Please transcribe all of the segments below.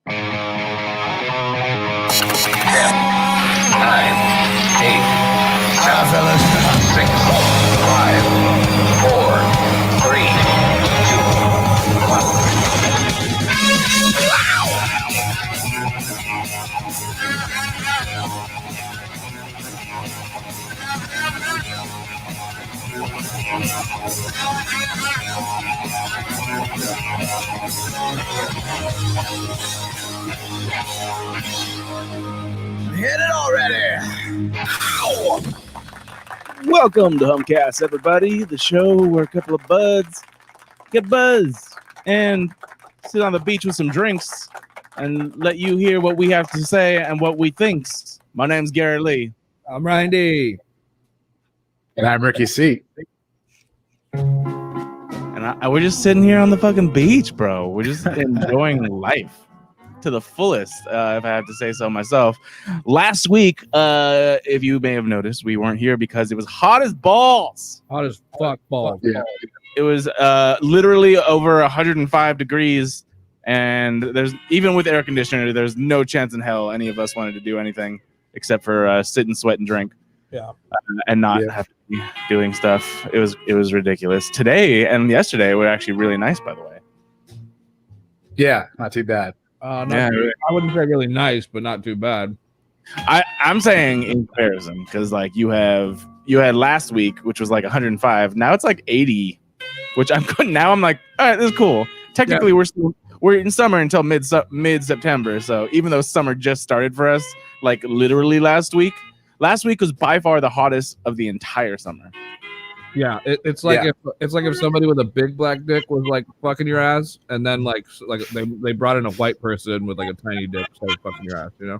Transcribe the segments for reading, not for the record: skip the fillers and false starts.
Hit it already! Ow! Welcome to Humpcast, everybody, the show where a couple of buds get buzzed and sit on the beach with some drinks and let you hear what we have to say and what we thinks. My name's Garrett Lee. I'm Ryan D. And I'm Ricky C. And we're just sitting here on the fucking beach, bro. We're just enjoying life to the fullest, if I have to say so myself. Last week, if you may have noticed, we weren't here because it was hot as balls. Hot as fuck balls. Yeah. It was literally over 105 degrees, and there's even with air conditioner, there's no chance in hell any of us wanted to do anything except for sit and sweat and drink. Yeah. And not have to be doing stuff. It was ridiculous. Today and yesterday were actually really nice, by the way. Yeah, not too bad. I wouldn't say really nice, but not too bad. I'm saying in comparison, because like you had last week, which was like 105. Now it's like 80, which I'm good. Now I'm like, all right, this is cool. Technically, we're in summer until mid September. So even though summer just started for us, like literally last week was by far the hottest of the entire summer. Yeah, it's like if somebody with a big black dick was like fucking your ass, and then like they brought in a white person with like a tiny dick started fucking your ass, you know?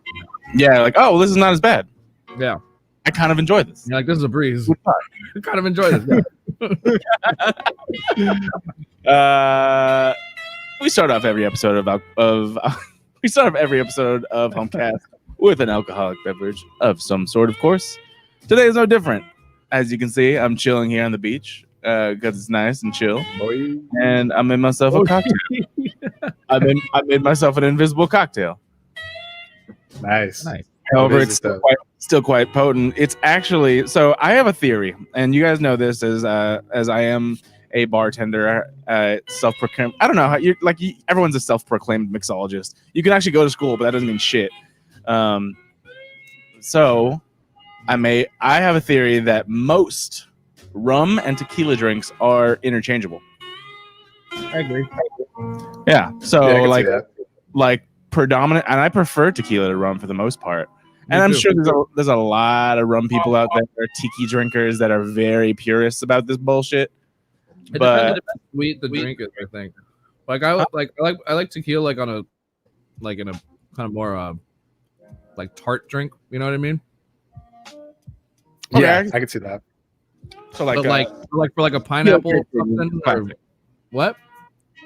Yeah, like, oh, this is not as bad. Yeah, I kind of enjoy this. you're like, this is a breeze. I kind of enjoy this. Yeah. We start off every episode of Humpcast with an alcoholic beverage of some sort, of course. Today is no different. As you can see, I'm chilling here on the beach because it's nice and chill. And I made myself a cocktail. I made myself an invisible cocktail. Nice. However, it's still quite potent. It's actually, so I have a theory, and you guys know this as I am a bartender, self-proclaimed. I don't know how everyone's a self-proclaimed mixologist. You can actually go to school, but that doesn't mean shit. So I have a theory that most rum and tequila drinks are interchangeable. I agree. Yeah. So yeah, like predominant, and I prefer tequila to rum for the most part. And I'm sure there's a lot of rum people out there, tiki drinkers that are very purists about this bullshit. It depends on how sweet the drink is, I think. Like I like tequila like in a kind of more like tart drink. You know what I mean? Yeah, Okay. I can see that. So like for like a pineapple or something. Or, what?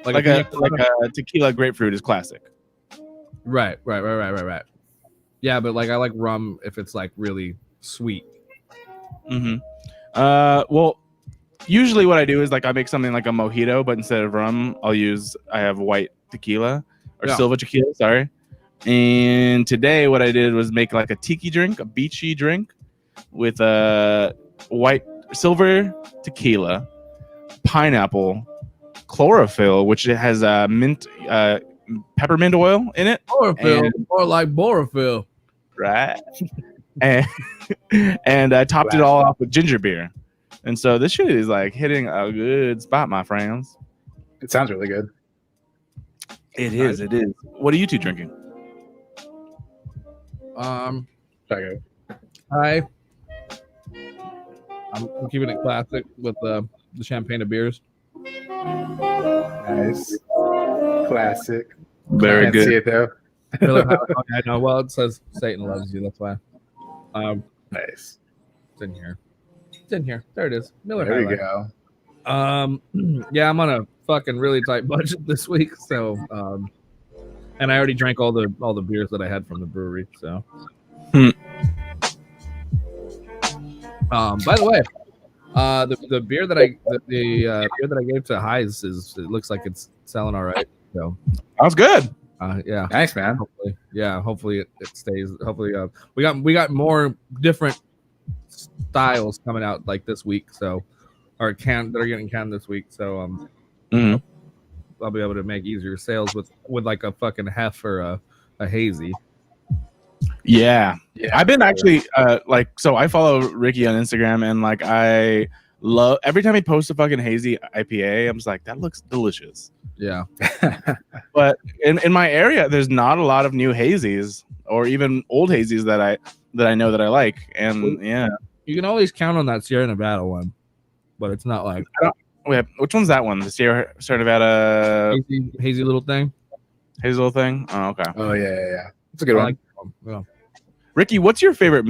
Like a tequila grapefruit is classic. Right. Yeah, but like I like rum if it's like really sweet. Mm-hmm. Well, usually what I do is like I make something like a mojito, but instead of rum, I have white tequila or silver tequila. Sorry. And today what I did was make like a tiki drink, a beachy drink with a silver tequila, pineapple, chlorophyll, which has mint, peppermint oil in it. Chlorophyll, or like borophyll. Right. and I topped it all off with ginger beer. And so this shit is like hitting a good spot, my friends. It sounds really good. It is. What are you two drinking? Okay. I'm keeping it classic with the champagne of beers. Nice. Classic. Very Can't good. see it though. I know. Well, it says Satan loves you. That's why. Nice. It's in here. There it is. Miller There High you Life. go. Yeah, I'm on a fucking really tight budget this week, so and I already drank all the beers that I had from the brewery. So, by the way, the beer that I gave to Highs it looks like it's selling all right. So Sounds good. Yeah. Nice, man. Hopefully it stays. Hopefully, we got more different styles coming out like this week. So, or that are getting canned this week. So, Mhm. I'll be able to make easier sales with like a fucking hef or a hazy. Yeah. Yeah. I've been actually so I follow Ricky on Instagram, and like I love every time he posts a fucking hazy IPA, I'm just like, that looks delicious. Yeah. But in my area, there's not a lot of new hazies or even old hazies that I know that I like. And yeah. You can always count on that Sierra Nevada one, but it's not like Wait, which one's that one? The Sierra Nevada hazy little thing. hazy little thing? Oh, okay. Oh yeah. It's a good I one. like that one. Yeah. Ricky, what's your favorite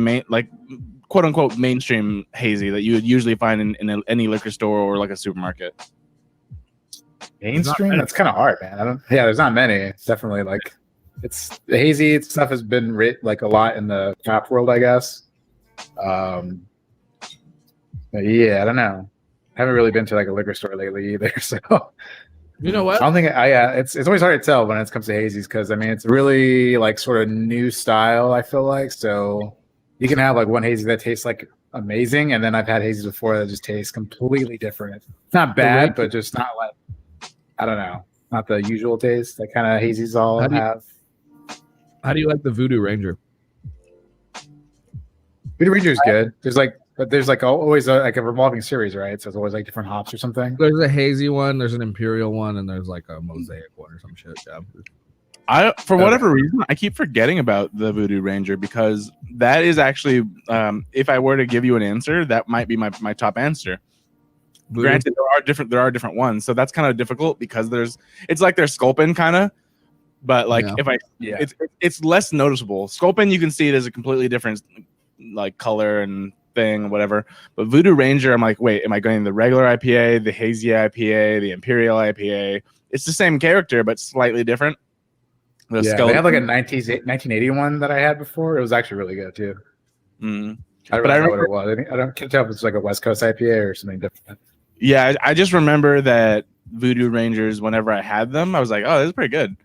quote unquote mainstream hazy that you would usually find in any liquor store or like a supermarket? Mainstream? That's kind of hard, man. There's not many. It's definitely like it's the hazy stuff has been writ like a lot in the craft world, I guess. But yeah, I don't know. I haven't really been to like a liquor store lately either, so You know what? I don't think it's always hard to tell when it comes to hazies because I mean it's really like sort of new style. I feel like so you can have like one hazy that tastes like amazing, and then I've had hazies before that just taste completely different. It's not bad, but just not like I don't know, not the usual taste that kind of hazies all have. How do you like the Voodoo Ranger? Voodoo Ranger is good. There's always a revolving series, right? So it's always like different hops or something. There's a hazy one, there's an imperial one, and there's like a mosaic one or some shit. Yeah. For whatever reason, I keep forgetting about the Voodoo Ranger because that is actually, if I were to give you an answer, that might be my top answer. Voodoo. Granted, there are different ones, so that's kind of difficult because it's like they're Sculpin kind of, but like it's less noticeable. Sculpin, you can see it as a completely different like color and thing, whatever. But Voodoo Ranger, I'm like, wait, am I going the regular IPA, the hazy IPA, the imperial IPA? It's the same character, but slightly different. They had like a 1981 that I had before. It was actually really good too. Mm. I don't know what it was. I can't tell if it's like a West Coast IPA or something different. Yeah, I just remember that Voodoo Rangers, whenever I had them, I was like, oh, this is pretty good.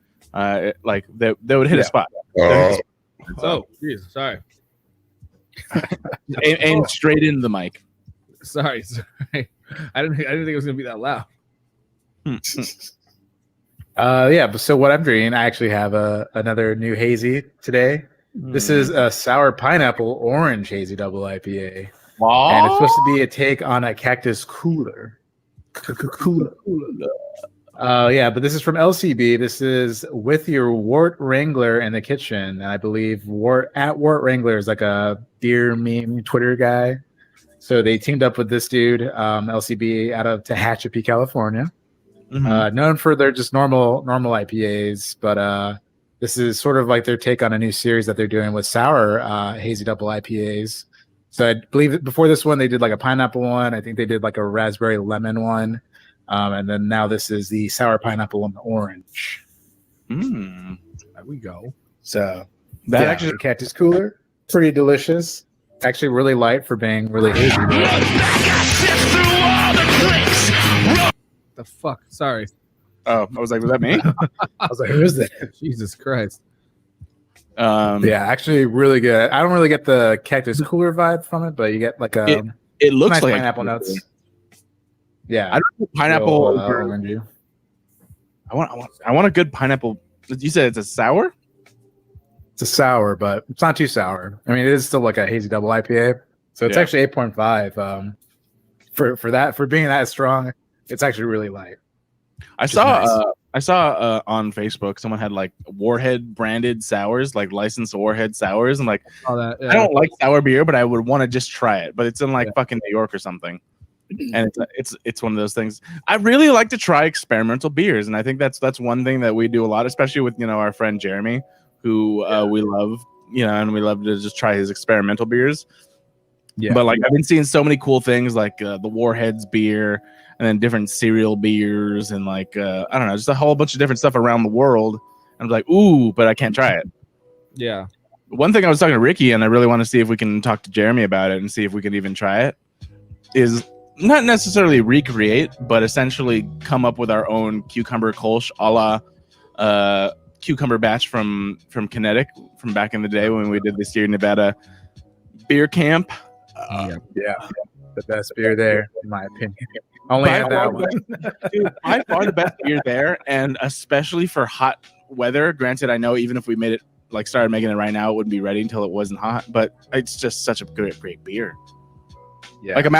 Like they would hit a spot. Oh, jeez, sorry. Aim straight into the mic. Sorry. I didn't think it was gonna be that loud. But so what I'm drinking, I actually have another new hazy today. This is a sour pineapple orange hazy double IPA. Wow. And it's supposed to be a take on a cactus cooler. But this is from LCB. This is with your Wart Wrangler in the kitchen. And I believe Wart Wrangler is like a beer meme Twitter guy. So they teamed up with this dude, LCB, out of Tehachapi, California. Mm-hmm. Known for their just normal IPAs, but this is sort of like their take on a new series that they're doing with sour hazy double IPAs. So I believe before this one, they did like a pineapple one. I think they did like a raspberry lemon one. And then now this is the sour pineapple and the orange. There we go. So that actually cactus cooler, pretty delicious. Actually really light for being really hazy. The fuck? Sorry. Oh, I was like, was that me? I was like, who is that? Jesus Christ. Actually really good. I don't really get the cactus cooler vibe from it, but you get like a it looks nice like pineapple notes. Yeah, I don't know pineapple orange. I want a good pineapple. You said it's a sour? It's a sour, but it's not too sour. I mean, it is still like a hazy double IPA, so it's actually 8.5. For being that strong, it's actually really light. I saw on Facebook someone had like Warhead branded sours, like licensed Warhead sours. I'm like, I don't like sour beer, but I would want to just try it. But it's in like fucking New York or something. And it's one of those things. I really like to try experimental beers, and I think that's one thing that we do a lot, especially with our friend Jeremy, who we love, and we love to just try his experimental beers. Yeah. But like I've been seeing so many cool things like the Warheads beer, and then different cereal beers, and like I don't know, just a whole bunch of different stuff around the world. And I'm like, ooh, but I can't try it. Yeah. One thing I was talking to Ricky, and I really want to see if we can talk to Jeremy about it and see if we can even try it, is not necessarily recreate, but essentially come up with our own cucumber kolsch a la cucumber batch from Kinetic from back in the day when we did the Sierra Nevada beer camp. Yeah, the best beer there, in my opinion. Only had that one. Dude, by far the best beer there, and especially for hot weather. Granted, I know even if we made it, like started making it right now, it wouldn't be ready until it wasn't hot. But it's just such a great beer. Yeah, like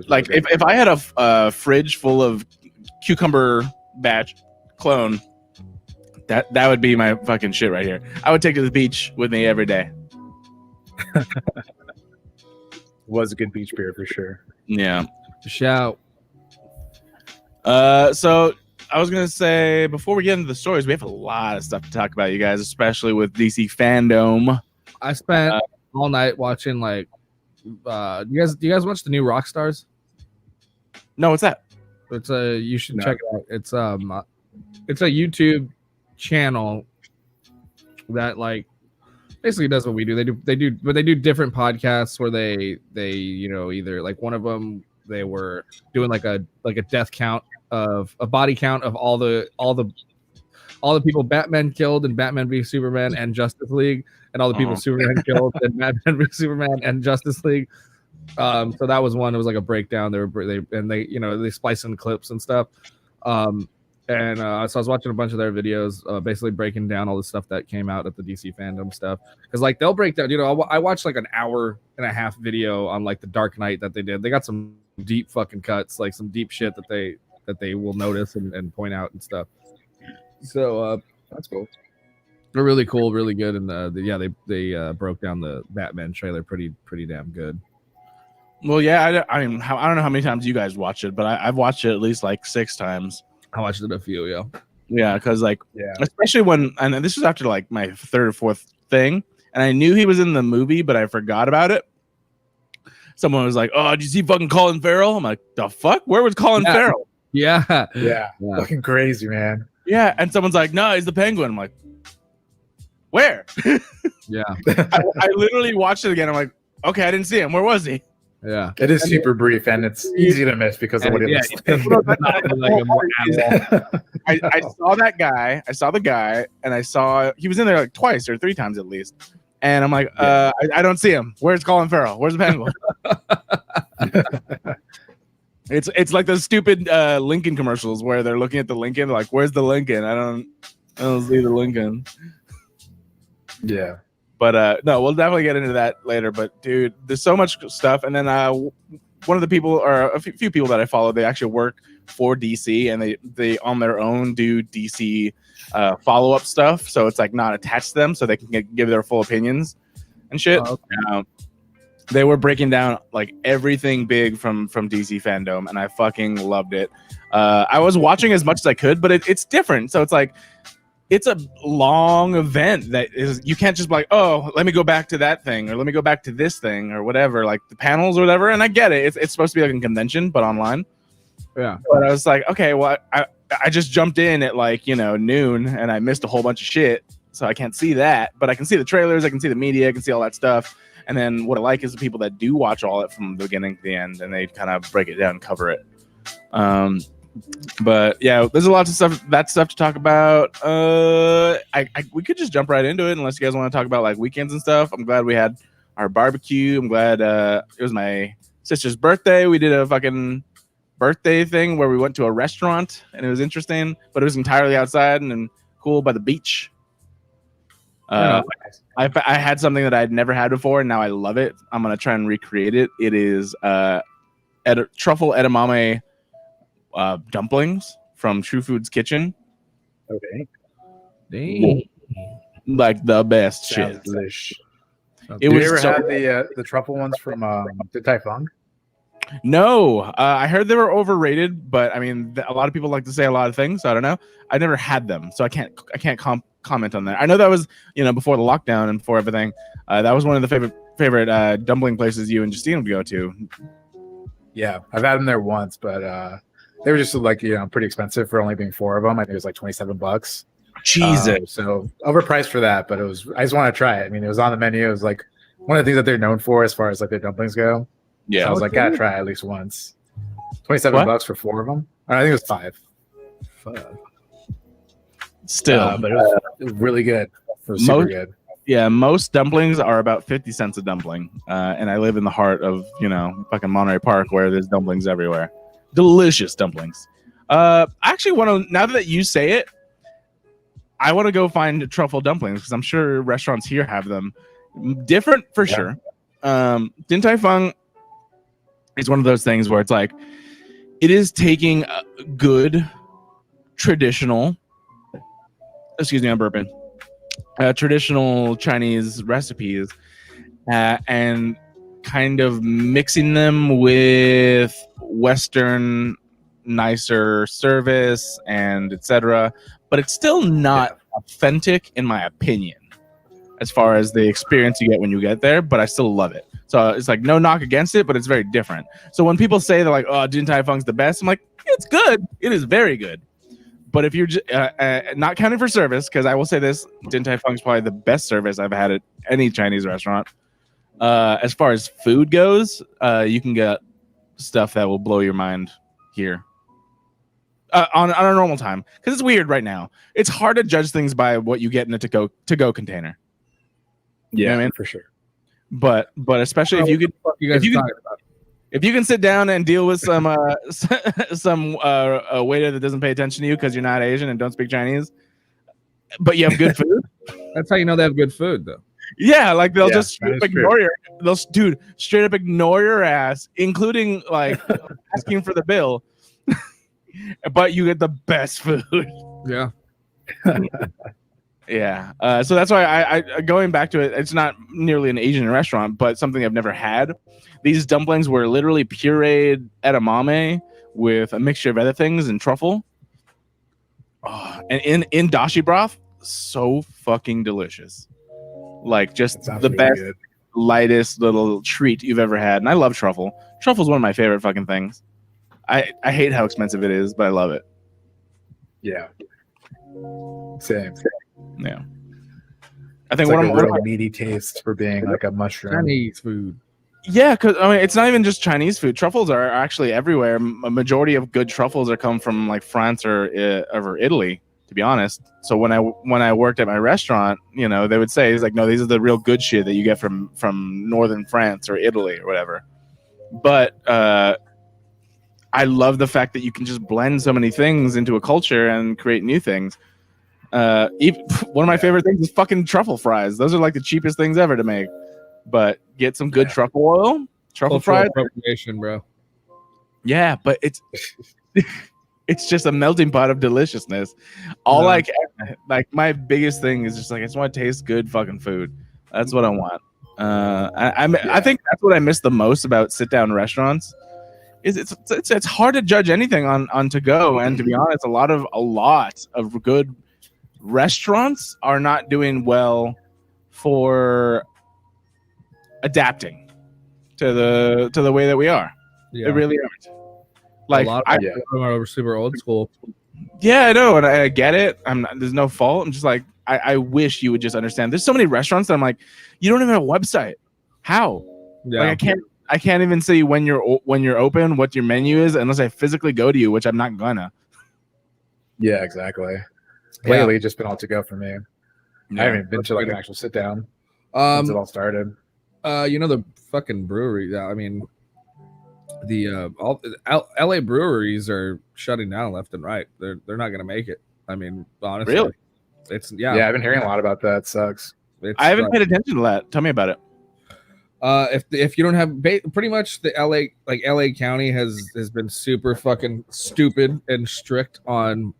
like if I had a fridge full of cucumber batch clone, that would be my fucking shit right here. I would take it to the beach with me every day. Was a good beach beer for sure. Yeah. Shout. So I was gonna say before we get into the stories, we have a lot of stuff to talk about, you guys, especially with DC Fandome. I spent all night watching like. Do you guys watch the new Rockstars? No, what's that? You should check it out. It's a YouTube channel that like basically does what we do. They do different podcasts where they either like one of them they were doing like a death count of a body count of all the people Batman killed in Batman v Superman and Justice League, and all the people Superman killed in Batman v Superman and Justice League. So that was one. It was like a breakdown. They splice in clips and stuff. So I was watching a bunch of their videos, basically breaking down all the stuff that came out at the DC Fandome stuff. Because like they'll break down. I watched like an hour and a half video on like the Dark Knight that they did. They got some deep fucking cuts, like some deep shit that they will notice and point out and stuff. So that's cool. They're really cool, really good, and they broke down the Batman trailer pretty damn good. Well, yeah, I don't know how many times you guys watched it, but I've watched it at least like 6 times. I watched it a few, yeah. Yeah, because especially and this was after like my 3rd or 4th thing, and I knew he was in the movie, but I forgot about it. Someone was like, "Oh, did you see fucking Colin Farrell?" I'm like, "The fuck? Where was Colin Farrell?" Yeah, fucking crazy, man. Yeah, and someone's like, "No, he's the Penguin." I'm like, "Where?" Yeah, I literally watched it again. I'm like, "Okay, I didn't see him. Where was he?" Yeah, it is super brief and it's easy to miss because of what he looks like. I saw that guy. I saw the guy, and I saw he was in there like 2 or 3 times at least. And I'm like, I don't see him. Where's Colin Farrell? Where's the Penguin? It's like those stupid Lincoln commercials where they're looking at the Lincoln, they're like, "Where's the Lincoln? I don't see the Lincoln." Yeah, but no, we'll definitely get into that later. But dude, there's so much stuff. And then one of the people, or a few people that I follow, they actually work for DC, and they on their own do DC follow-up stuff. So it's like not attached to them, so they can give their full opinions and shit. Oh, okay. They were breaking down like everything big from DC Fandome, and I fucking loved it. I was watching as much as I could, but it's different. So it's like it's a long event that is, you can't just be like, "Oh, let me go back to that thing," or "Let me go back to this thing," or whatever, like the panels or whatever. And I get it; it's supposed to be like a convention, but online. Yeah. But I was like, okay, well, I just jumped in at like noon, and I missed a whole bunch of shit, so I can't see that. But I can see the trailers, I can see the media, I can see all that stuff. And then what I like is the people that do watch all it from the beginning to the end, and they kind of break it down and cover it. But yeah, there's a lot of stuff to talk about. We could just jump right into it unless you guys want to talk about like weekends and stuff. I'm glad we had our barbecue. I'm glad it was my sister's birthday. We did a fucking birthday thing where we went to a restaurant, and it was interesting, but it was entirely outside and cool by the beach. I had something that I'd never had before, and now I love it. I'm gonna try and recreate it. It is truffle edamame dumplings from True Food's Kitchen. Okay. Dang. Like the best shit. Delish. It Did was you ever so- have the truffle ones from the Typhon? No, I heard they were overrated, but I mean, a lot of people like to say a lot of things, so I don't know. I never had them, so I can't comment on that. I know that was before the lockdown and before everything. That was one of the favorite dumpling places you and Justine would go to. Yeah, I've had them there once, but they were just like pretty expensive for only being 4 of them. I think it was like $27. Jesus. So overpriced for that, but I just want to try it. I mean, it was on the menu. It was like one of the things that they're known for as far as like their dumplings go. Yeah, so I was like, gotta try it at least once. $27 for 4 of them. I think it was 5. Fuck. Still, but it was really good. It was super good. Yeah, most dumplings are about 50 cents a dumpling. And I live in the heart of, fucking Monterey Park where there's dumplings everywhere. Delicious dumplings. I actually want to, now that you say it, I want to go find truffle dumplings because I'm sure restaurants here have them. Different for sure. Din Tai Fung is one of those things where it's like, it is taking good traditional, excuse me, I'm burping. Traditional Chinese recipes and kind of mixing them with Western nicer service and etc. But it's still not authentic in my opinion as far as the experience you get when you get there, but I still love it. So it's like no knock against it, but it's very different. So when people say they're like, oh, Din Tai Fung's the best, I'm like, it's good. It is very good. But if you're not counting for service, because I will say this, Din Tai Fung is probably the best service I've had at any Chinese restaurant. As far as food goes, you can get stuff that will blow your mind here on a normal time. Because it's weird right now. It's hard to judge things by what you get in a to-go container. Yeah, you know what I mean? For sure. But especially if you can sit down and deal with some waiter that doesn't pay attention to you because you're not Asian and don't speak Chinese, but you have good food. That's how you know they have good food, though. Yeah, like they'll just straight up ignore straight up ignore your ass, including like asking for the bill. But you get the best food. Yeah. Yeah. So that's why I going back to it, it's not nearly an Asian restaurant, but something I've never had. These dumplings were literally pureed edamame with a mixture of other things and truffle. Oh, and in dashi broth, so fucking delicious. Like just the best, good. Lightest little treat you've ever had. And I love truffle. Truffle's one of my favorite fucking things. I hate how expensive it is, but I love it. Yeah. Same. Yeah. I think it's one like of a really meaty taste for being like a mushroom. Chinese food. Yeah, because I mean, it's not even just Chinese food. Truffles are actually everywhere. A majority of good truffles are come from like France or Italy, to be honest. So when I worked at my restaurant, they would say, it's like, no, these are the real good shit that you get from northern France or Italy or whatever. But I love the fact that you can just blend so many things into a culture and create new things. Even, one of my favorite things is fucking truffle fries. Those are like the cheapest things ever to make. But get some good truffle oil, truffle fries. Appropriation, bro. Yeah, but it's just a melting pot of deliciousness. Like my biggest thing is just like I just want to taste good fucking food. That's what I want. I think that's what I miss the most about sit down restaurants. Is it's hard to judge anything on to go, and to be honest, a lot of good restaurants are not doing well for adapting to the way that we are. Yeah. They really aren't. Like a lot of them are super old school. Yeah, I know, and I get it. There's no fault. I'm just like, I wish you would just understand. There's so many restaurants that I'm like, you don't even have a website. How? Yeah. Like I can't even see when you're open, what your menu is, unless I physically go to you, which I'm not gonna. Yeah, exactly. Lately, just been all to go for me. Yeah, I haven't been to like an actual sit down since it all started. The fucking brewery. I mean, the LA breweries are shutting down left and right. They're not gonna make it. I mean, honestly, really, it's yeah. I've been hearing a lot about that. It sucks. I haven't paid attention to that. Tell me about it. If you don't have pretty much the LA County has been super fucking stupid and strict on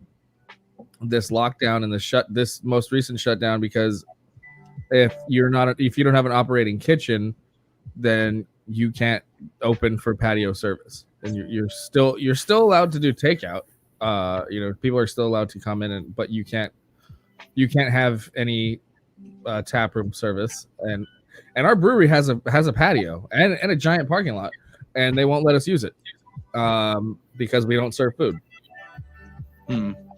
this lockdown and this most recent shutdown, because if you don't have an operating kitchen, then you can't open for patio service, and you're still allowed to do takeout. People are still allowed to come in, but you can't have any tap room service. And our brewery has a patio and a giant parking lot, and they won't let us use it because we don't serve food.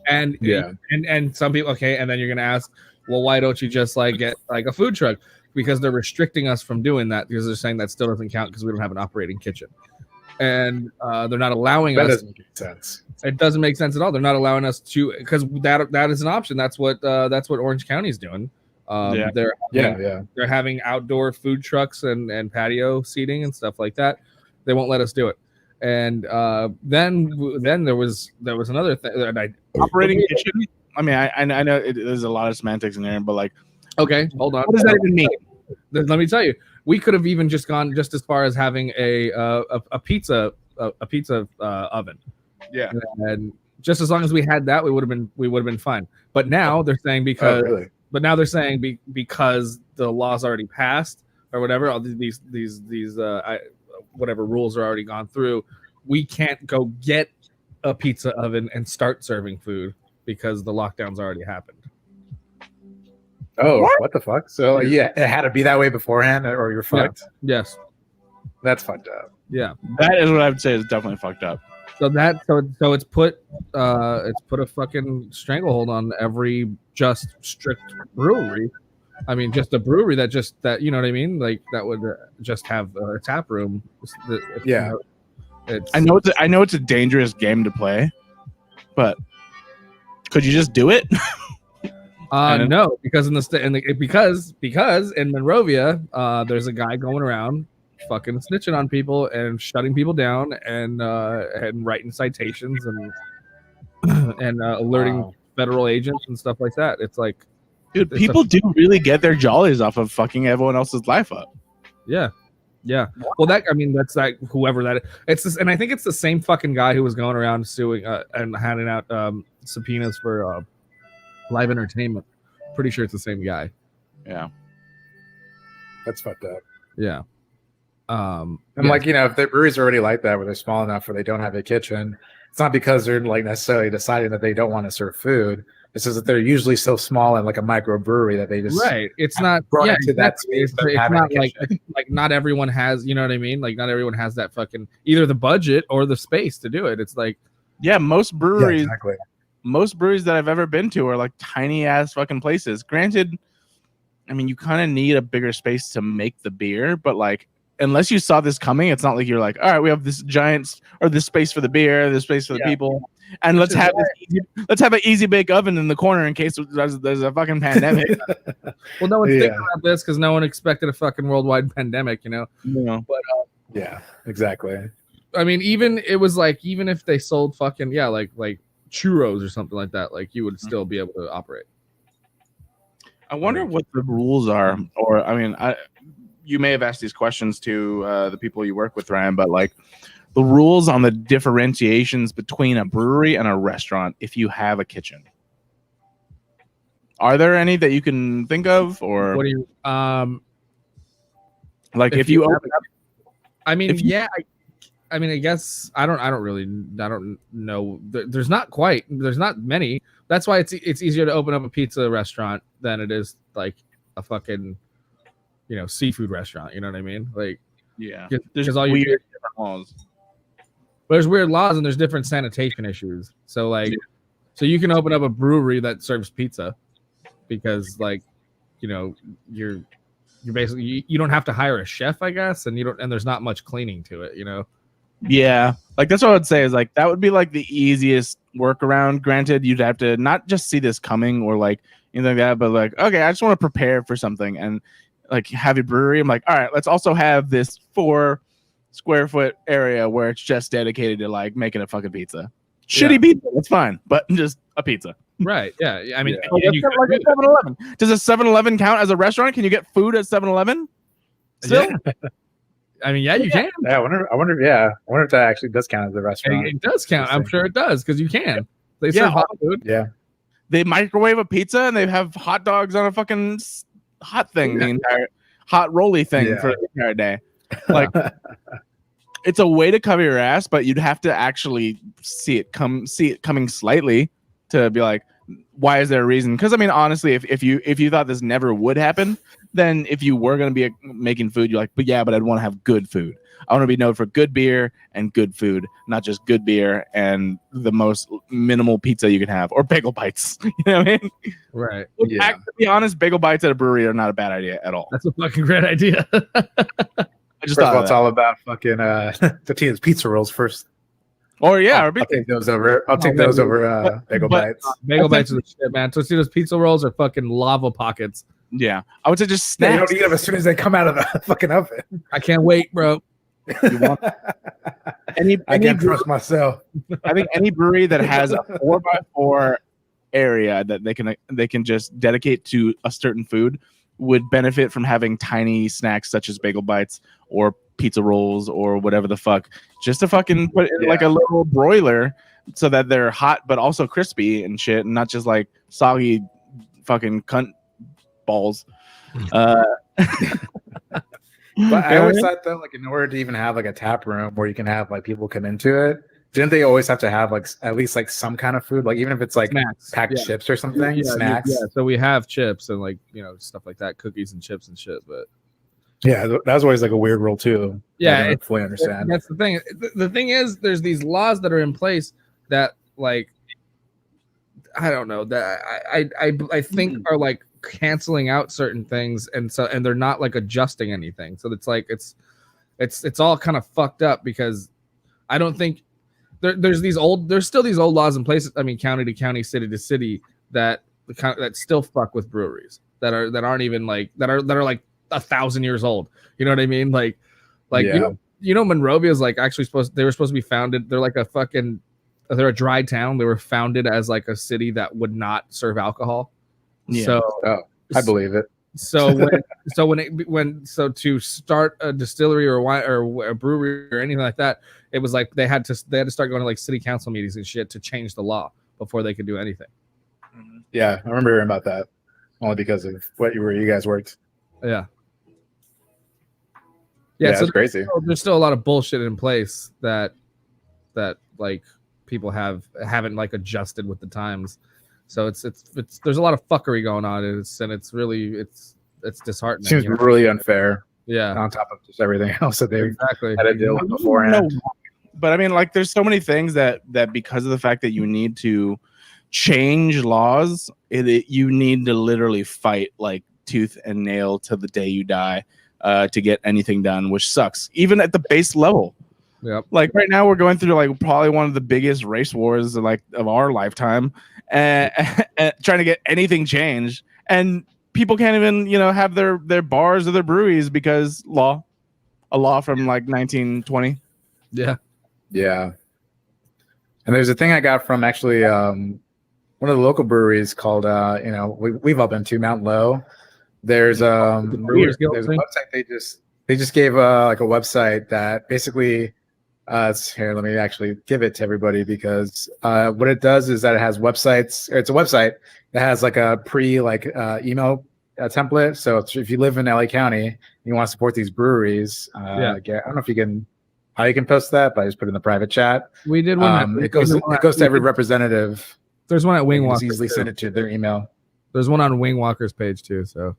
And yeah, and some people, okay, and then you're gonna ask, well, why don't you just like get like a food truck? Because they're restricting us from doing that, because they're saying that still doesn't count because we don't have an operating kitchen. and they're not allowing That us. doesn't make sense. It doesn't make sense at all. They're not allowing us to, because that is an option. That's what Orange County's doing. They're having outdoor food trucks and patio seating and stuff like that. They won't let us do it. And then there was another thing. Operating kitchen. I mean, I know there's a lot of semantics in there, but like, okay, hold on. What does that even mean? Let me tell you. We could have even just gone just as far as having a pizza oven. Yeah, and just as long as we had that, we would have been fine. But now they're saying because because the law's already passed or whatever, all these whatever rules are already gone through, we can't go get a pizza oven and start serving food because the lockdown's already happened. Oh, what the fuck? So yeah, it had to be that way beforehand, or you're fucked. Yeah. Yes, that's fucked up. Yeah, that is what I would say is definitely fucked up. So it's put a fucking stranglehold on every just strict brewery. I mean, just a brewery that you know what I mean, like that would just have a tap room. Yeah, I know it's a dangerous game to play, but could you just do it? No, because because in Monrovia, there's a guy going around fucking snitching on people and shutting people down and writing citations and alerting federal agents and stuff like that. It's like, dude, people do really get their jollies off of fucking everyone else's life up. Yeah. Well, that's like whoever that is. It's this, and I think it's the same fucking guy who was going around suing and handing out subpoenas for live entertainment. Pretty sure it's the same guy. Yeah, that's fucked up. Yeah. Like, if the breweries are already like that, where they're small enough where they don't have a kitchen, it's not because they're like necessarily deciding that they don't want to serve food. It's just that they're usually so small and like a microbrewery that they just It's not to that space. It's not like not everyone has, you know what I mean? Like not everyone has that fucking either the budget or the space to do it. It's like most breweries. Yeah, exactly. Most breweries that I've ever been to are like tiny ass fucking places. Granted, I mean, you kind of need a bigger space to make the beer, but like, unless you saw this coming, it's not like you're like, all right, we have this giant or this space for the beer, this space for the people, and let's have an easy bake oven in the corner in case there's a fucking pandemic. Well, no one's thinking about this because no one expected a fucking worldwide pandemic, No. But yeah, exactly. I mean, even if they sold fucking like churros or something like that, like you would still be able to operate. I wonder what the rules are, or I mean, you may have asked these questions to the people you work with, Ryan, but like the rules on the differentiations between a brewery and a restaurant if you have a kitchen. Are there any that you can think of, or what do you like if you open up? I mean, I guess I don't know. There's not many. That's why it's easier to open up a pizza restaurant than it is like a fucking seafood restaurant. You know what I mean? Like, yeah, there's all weird different laws. There's weird laws and there's different sanitation issues. So like, so you can open up a brewery that serves pizza because like, you're basically you don't have to hire a chef, I guess, and there's not much cleaning to it. Yeah, like that's what I would say is like that would be like the easiest workaround. Granted, you'd have to not just see this coming or like anything like that, but like, okay, I just want to prepare for something and like have a brewery. I'm like, all right, let's also have this 4 square foot area where it's just dedicated to like making a fucking pizza. Shitty pizza, that's fine, but just a pizza. Right. Yeah. I mean, like a 7-Eleven. Does a 7-Eleven count as a restaurant? Can you get food at 7-Eleven? Still? Yeah. I mean, yeah, you can. Yeah, I wonder if that actually does count as a restaurant. It does count. I'm sure it does because you can. They serve hot food. Yeah. They microwave a pizza and they have hot dogs on a fucking hot thing, the entire hot rolly thing for the entire day. Like, it's a way to cover your ass, but you'd have to actually see it coming slightly to be like, why is there a reason? Because I mean, honestly, if you thought this never would happen, then if you were going to be making food, you're like, but I'd want to have good food. I want to be known for good beer and good food, not just good beer and the most minimal pizza you can have, or bagel bites. You know what I mean? Right. To be honest, bagel bites at a brewery are not a bad idea at all. That's a fucking great idea. just First of thought all, of it's that. all about fucking Totino's pizza rolls first. Or yeah, I'll or be- take those over. I'll take those over Bagel but- Bites. Bagel bites are the shit, man. Tostitos pizza rolls are fucking lava pockets. yeah. I would say just Yeah, you snacks. don't eat them as soon as they come out of the fucking oven. I can't wait, bro. You want any I can't trust myself. I think any brewery that has a 4x4 area that they can just dedicate to a certain food would benefit from having tiny snacks such as bagel bites or pizza rolls or whatever the fuck, just to fucking put it in like a little broiler so that they're hot but also crispy and shit, and not just like soggy fucking cunt balls. But I always thought though, like in order to even have like a tap room where you can have like people come into it, didn't they always have to have like at least like some kind of food, like even if it's like Snacks. packed chips or something, snacks? Yeah, so we have chips and like stuff like that, cookies and chips and shit. But Yeah, that was always like a weird rule too. Yeah, I don't fully understand. that's the thing. The thing is, there's these laws that are in place that like I don't know that I think are like canceling out certain things, and they're not like adjusting anything. So it's like it's all kind of fucked up because I don't think there's still these old laws in place. I mean, county to county, city to city that still fuck with breweries that aren't even like that are like 1,000 years old. You know what I mean? Like Yeah. Monrovia is like actually they were supposed to be founded. They're like they're a dry town. They were founded as like a city that would not serve alcohol. Yeah. So I believe it. So to start a distillery or a wine or a brewery or anything like that, it was like they had to start going to like city council meetings and shit to change the law before they could do anything. Yeah, I remember hearing about that only because of where you guys worked. Yeah. Yeah, so it's crazy. There's still a lot of bullshit in place that like people haven't like adjusted with the times. So it's there's a lot of fuckery going on, and it's really disheartening. Seems really unfair. Yeah. On top of just everything else that they've Exactly. had to deal with beforehand. But I mean, like, there's so many things that because of the fact that you need to change laws, you need to literally fight like tooth and nail to the day you die to get anything done, which sucks. Even at the base level. Yep. Like right now, we're going through like probably one of the biggest race wars of our lifetime, and trying to get anything changed, and people can't even have their bars or their breweries because a law from like 1920. Yeah. Yeah. And there's a thing I got from actually one of the local breweries called we've all been to Mount Low. There's there's a website they just gave like a website that basically here, let me actually give it to everybody because what it does is that it has websites. It's a website that has like a email template. So if you live in LA County and you want to support these breweries, I don't know if how you can post that, but I just put it in the private chat. We did one. It goes to every representative. There's one at Wing Walker. Walker. Easily send it to their email. There's one on Wing Walker's page too. So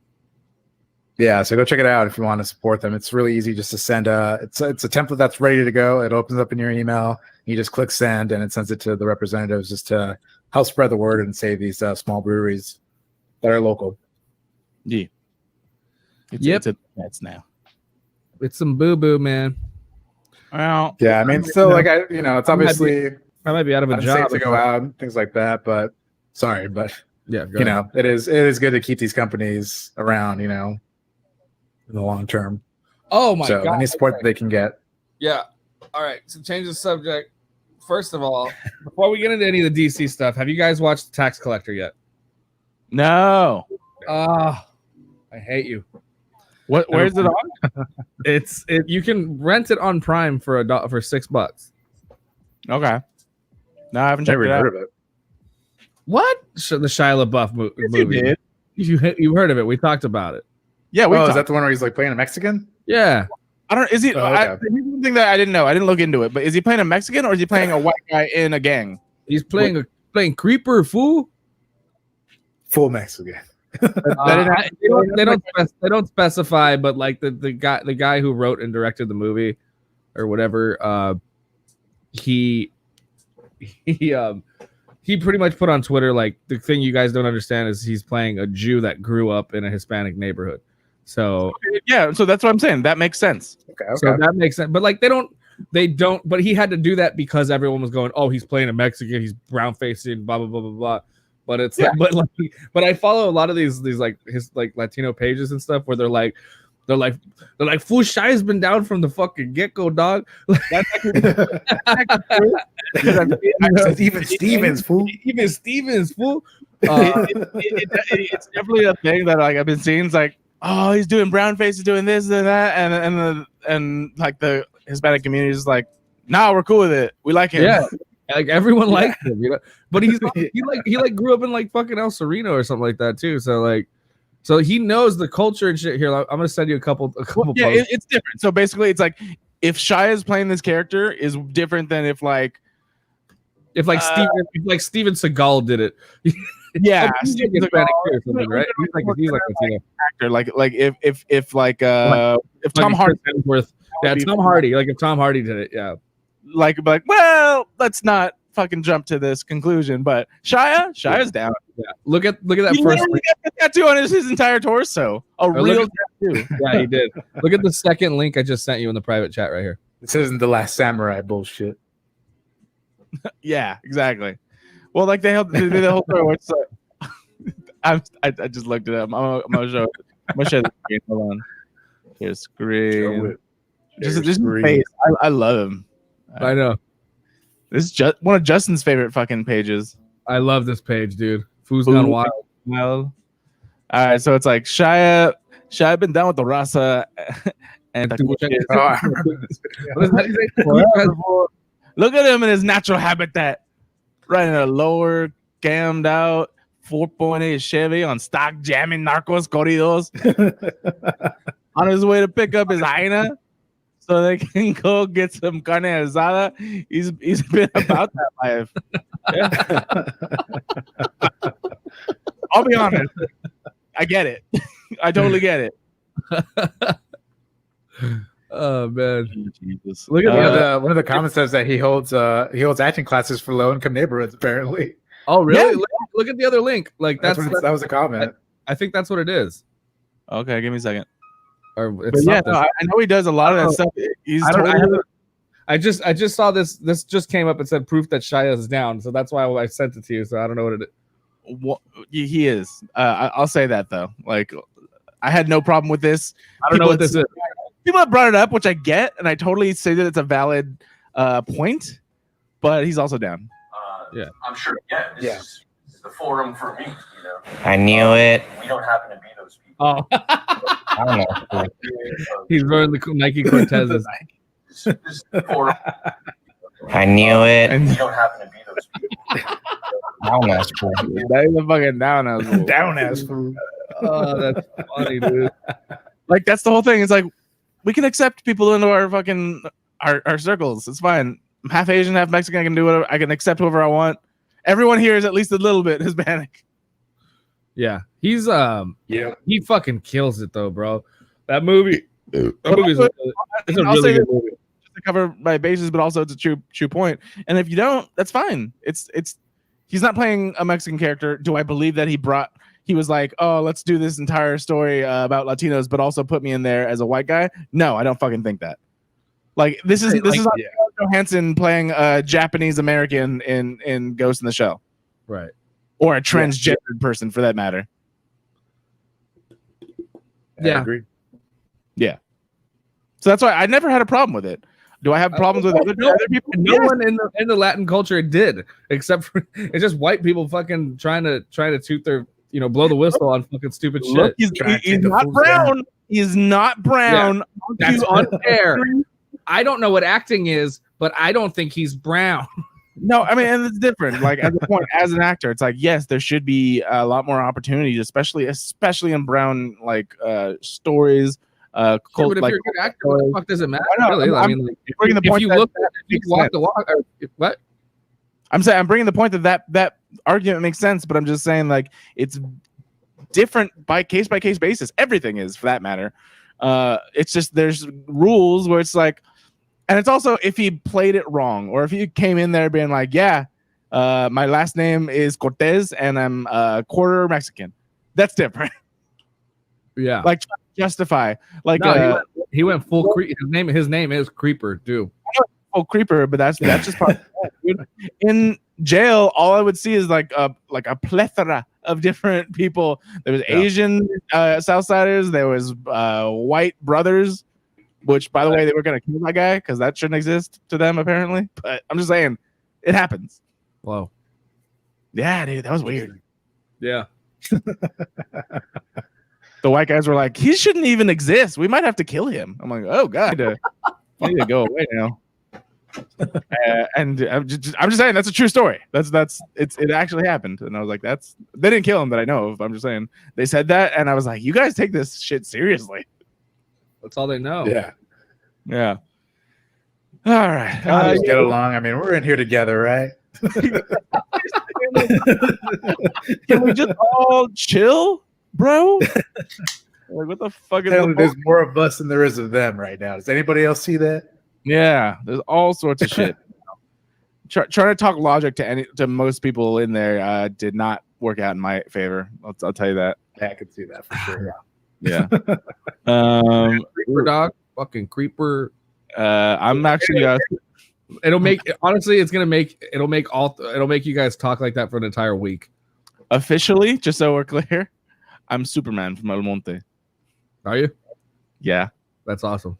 yeah, so go check it out if you want to support them. It's really easy just to send it's a template that's ready to go. It opens up in your email. You just click send and it sends it to the representatives just to help spread the word and save these small breweries that are local. Yeah. That's now. It's some boo-boo, man. Well, yeah, I mean, still it's obviously I might be out of a job to go out and things like that, but sorry, but yeah, it is good to keep these companies around, in the long term. Oh my God. Any support that they can get. Yeah. All right. So change the subject. First of all, before we get into any of the DC stuff, have you guys watched The Tax Collector yet? No. I hate you. Where's it on? You can rent it on Prime for $6. Okay. No, I haven't Never heard of it. What? The Shia LaBeouf movie. You did. You heard of it? We talked about it. Yeah. Is that the one where he's like playing a Mexican? Yeah. I don't. Is he? Okay. Here's one thing that I didn't know. I didn't look into it. But is he playing a Mexican or is he playing a white guy in a gang? He's playing creeper, fool. Full Mexican. They don't specify, but like the guy who wrote and directed the movie or whatever, he pretty much put on Twitter like the thing you guys don't understand is he's playing a Jew that grew up in a Hispanic neighborhood. So yeah, so that's what I'm saying. That makes sense. So that makes sense. But like they don't. But he had to do that because everyone was going, "Oh, he's playing a Mexican. He's brown faced and blah blah blah blah blah." But it's but I follow a lot of these like his like Latino pages and stuff where they're like fool Shy has been down from the fucking get-go, dog. That's even Stevens, fool. Even Stevens, fool. It's definitely a thing that like I've been seeing. It's like, oh, he's doing brown face, he's doing this and that, and like the Hispanic community is like, nah, we're cool with it. We like him. Yeah. Like everyone likes him, But he grew up in like fucking El Sereno or something like that too. So he knows the culture and shit. Here, I'm gonna send you a couple. Yeah, it's different. So basically, it's like if Shia is playing this character is different than if Steven Seagal did it. Yeah, Steven Seagal or something, right? He's like a actor. Like if Tom Hardy, Tom Hardy. Like if Tom Hardy did it, yeah. Like well, let's not fucking jump to this conclusion, but Shia's down. Yeah. Look at that first link. Got a tattoo on his entire torso. Real tattoo. Yeah, he did. Look at the second link I just sent you in the private chat right here. This isn't the Last Samurai bullshit. Yeah, exactly. Well, like they did the whole story. Where it's I just looked it up. I'm gonna show the screen. Hold on. Here's screen. Just face. I love him. I know. This is just one of Justin's favorite fucking pages. I love this page, dude. Food's gone wild. All right, so it's like Shia been down with the Raza and look at him in his natural habitat, riding a lower cammed out 4.8 Chevy on stock jamming narcos corridos on his way to pick up his hyena so they can go get some carne asada. He's been about that life. Yeah. I'll be honest. I get it. I totally get it. Oh man! Jesus. Look at one of the comments says that he holds acting classes for low income neighborhoods. Apparently. Oh really? Yeah. Look at the other link. Like that was a comment. I think that's what it is. Okay, give me a second. Or I know he does a lot of that stuff. I just saw this. This just came up and said proof that Shia is down. So that's why I sent it to you. So I don't know what it is. He is. I'll say that though. Like, I had no problem with this. I don't know what this is. People have brought it up, which I get, and I totally say that it's a valid point. But he's also down. Yeah, I'm sure. Yeah, this is the forum for me. I knew it. We don't happen to be those people. Oh, I don't know. He's wearing the Nike Cortezes. This is the forum. I knew it. And We don't happen to be those people. Down ass fool. that is a fucking down ass. Down ass food. Oh, that's funny, dude. Like that's the whole thing. It's like we can accept people into our fucking our circles. It's fine. I'm half Asian, half Mexican. I can do whatever. I can accept whoever I want. Everyone here is at least a little bit Hispanic. Yeah, he's he fucking kills it though, bro. That movie. It's a really good movie. Just to cover my bases, but also it's a true point. And if you don't, that's fine. It's he's not playing a Mexican character. Do I believe that he was like, oh, let's do this entire story about Latinos, but also put me in there as a white guy? No, I don't fucking think that. Like this is not Johansson playing a Japanese American in Ghost in the Shell, right? Or a transgendered person for that matter. Yeah, I agree. Yeah. So that's why I never had a problem with it. Do I have problems with other people? No one in the Latin culture did, except for it's just white people fucking trying to toot their blow the whistle on fucking stupid shit. Look, he's not brown. He's not brown. Yeah, that's unfair. I don't know what acting is, but I don't think he's brown. No, I mean, and it's different. Like at the point, as an actor, it's like yes, there should be a lot more opportunities, especially in brown stories. But if you're a good actor, what the fuck does it matter? Really? If you walk the walk. What? I'm saying I'm bringing the point that argument makes sense, but I'm just saying like it's different by case basis. Everything is, for that matter. It's just there's rules where it's like. And it's also if he played it wrong, or if he came in there being like, yeah, my last name is Cortez and I'm quarter Mexican. That's different. Yeah. Like justify. Like No, he went full creep. His name is Creeper, too. full creeper, but that's just part of it, dude. In jail, all I would see is like a plethora of different people. There was Asian Southsiders, there was white brothers, which by the way, they were gonna kill that guy because that shouldn't exist to them apparently. But I'm just saying, it happens. Whoa. Yeah, dude, that was weird. Yeah. The white guys were like, he shouldn't even exist. We might have to kill him. I'm like, oh god, I need to go away now. And I'm just saying that's a true story. It actually happened, and I was like, they didn't kill him that I know of. I'm just saying they said that, and I was like, you guys take this shit seriously. That's all they know. Yeah. All right, Just get along. I mean, we're in here together, right? Can we just all chill, bro? Like, what the fuck is There's more of us than there is of them right now. Does anybody else see that? Yeah, there's all sorts of shit. Trying to talk logic to most people in there did not work out in my favor. I'll tell you that. Yeah, I can see that for sure. Yeah. Creeper dog, fucking creeper. I'm actually. It'll make honestly, it'll make you guys talk like that for an entire week. Officially, just so we're clear, I'm Superman from El Monte. Are you? Yeah, that's awesome.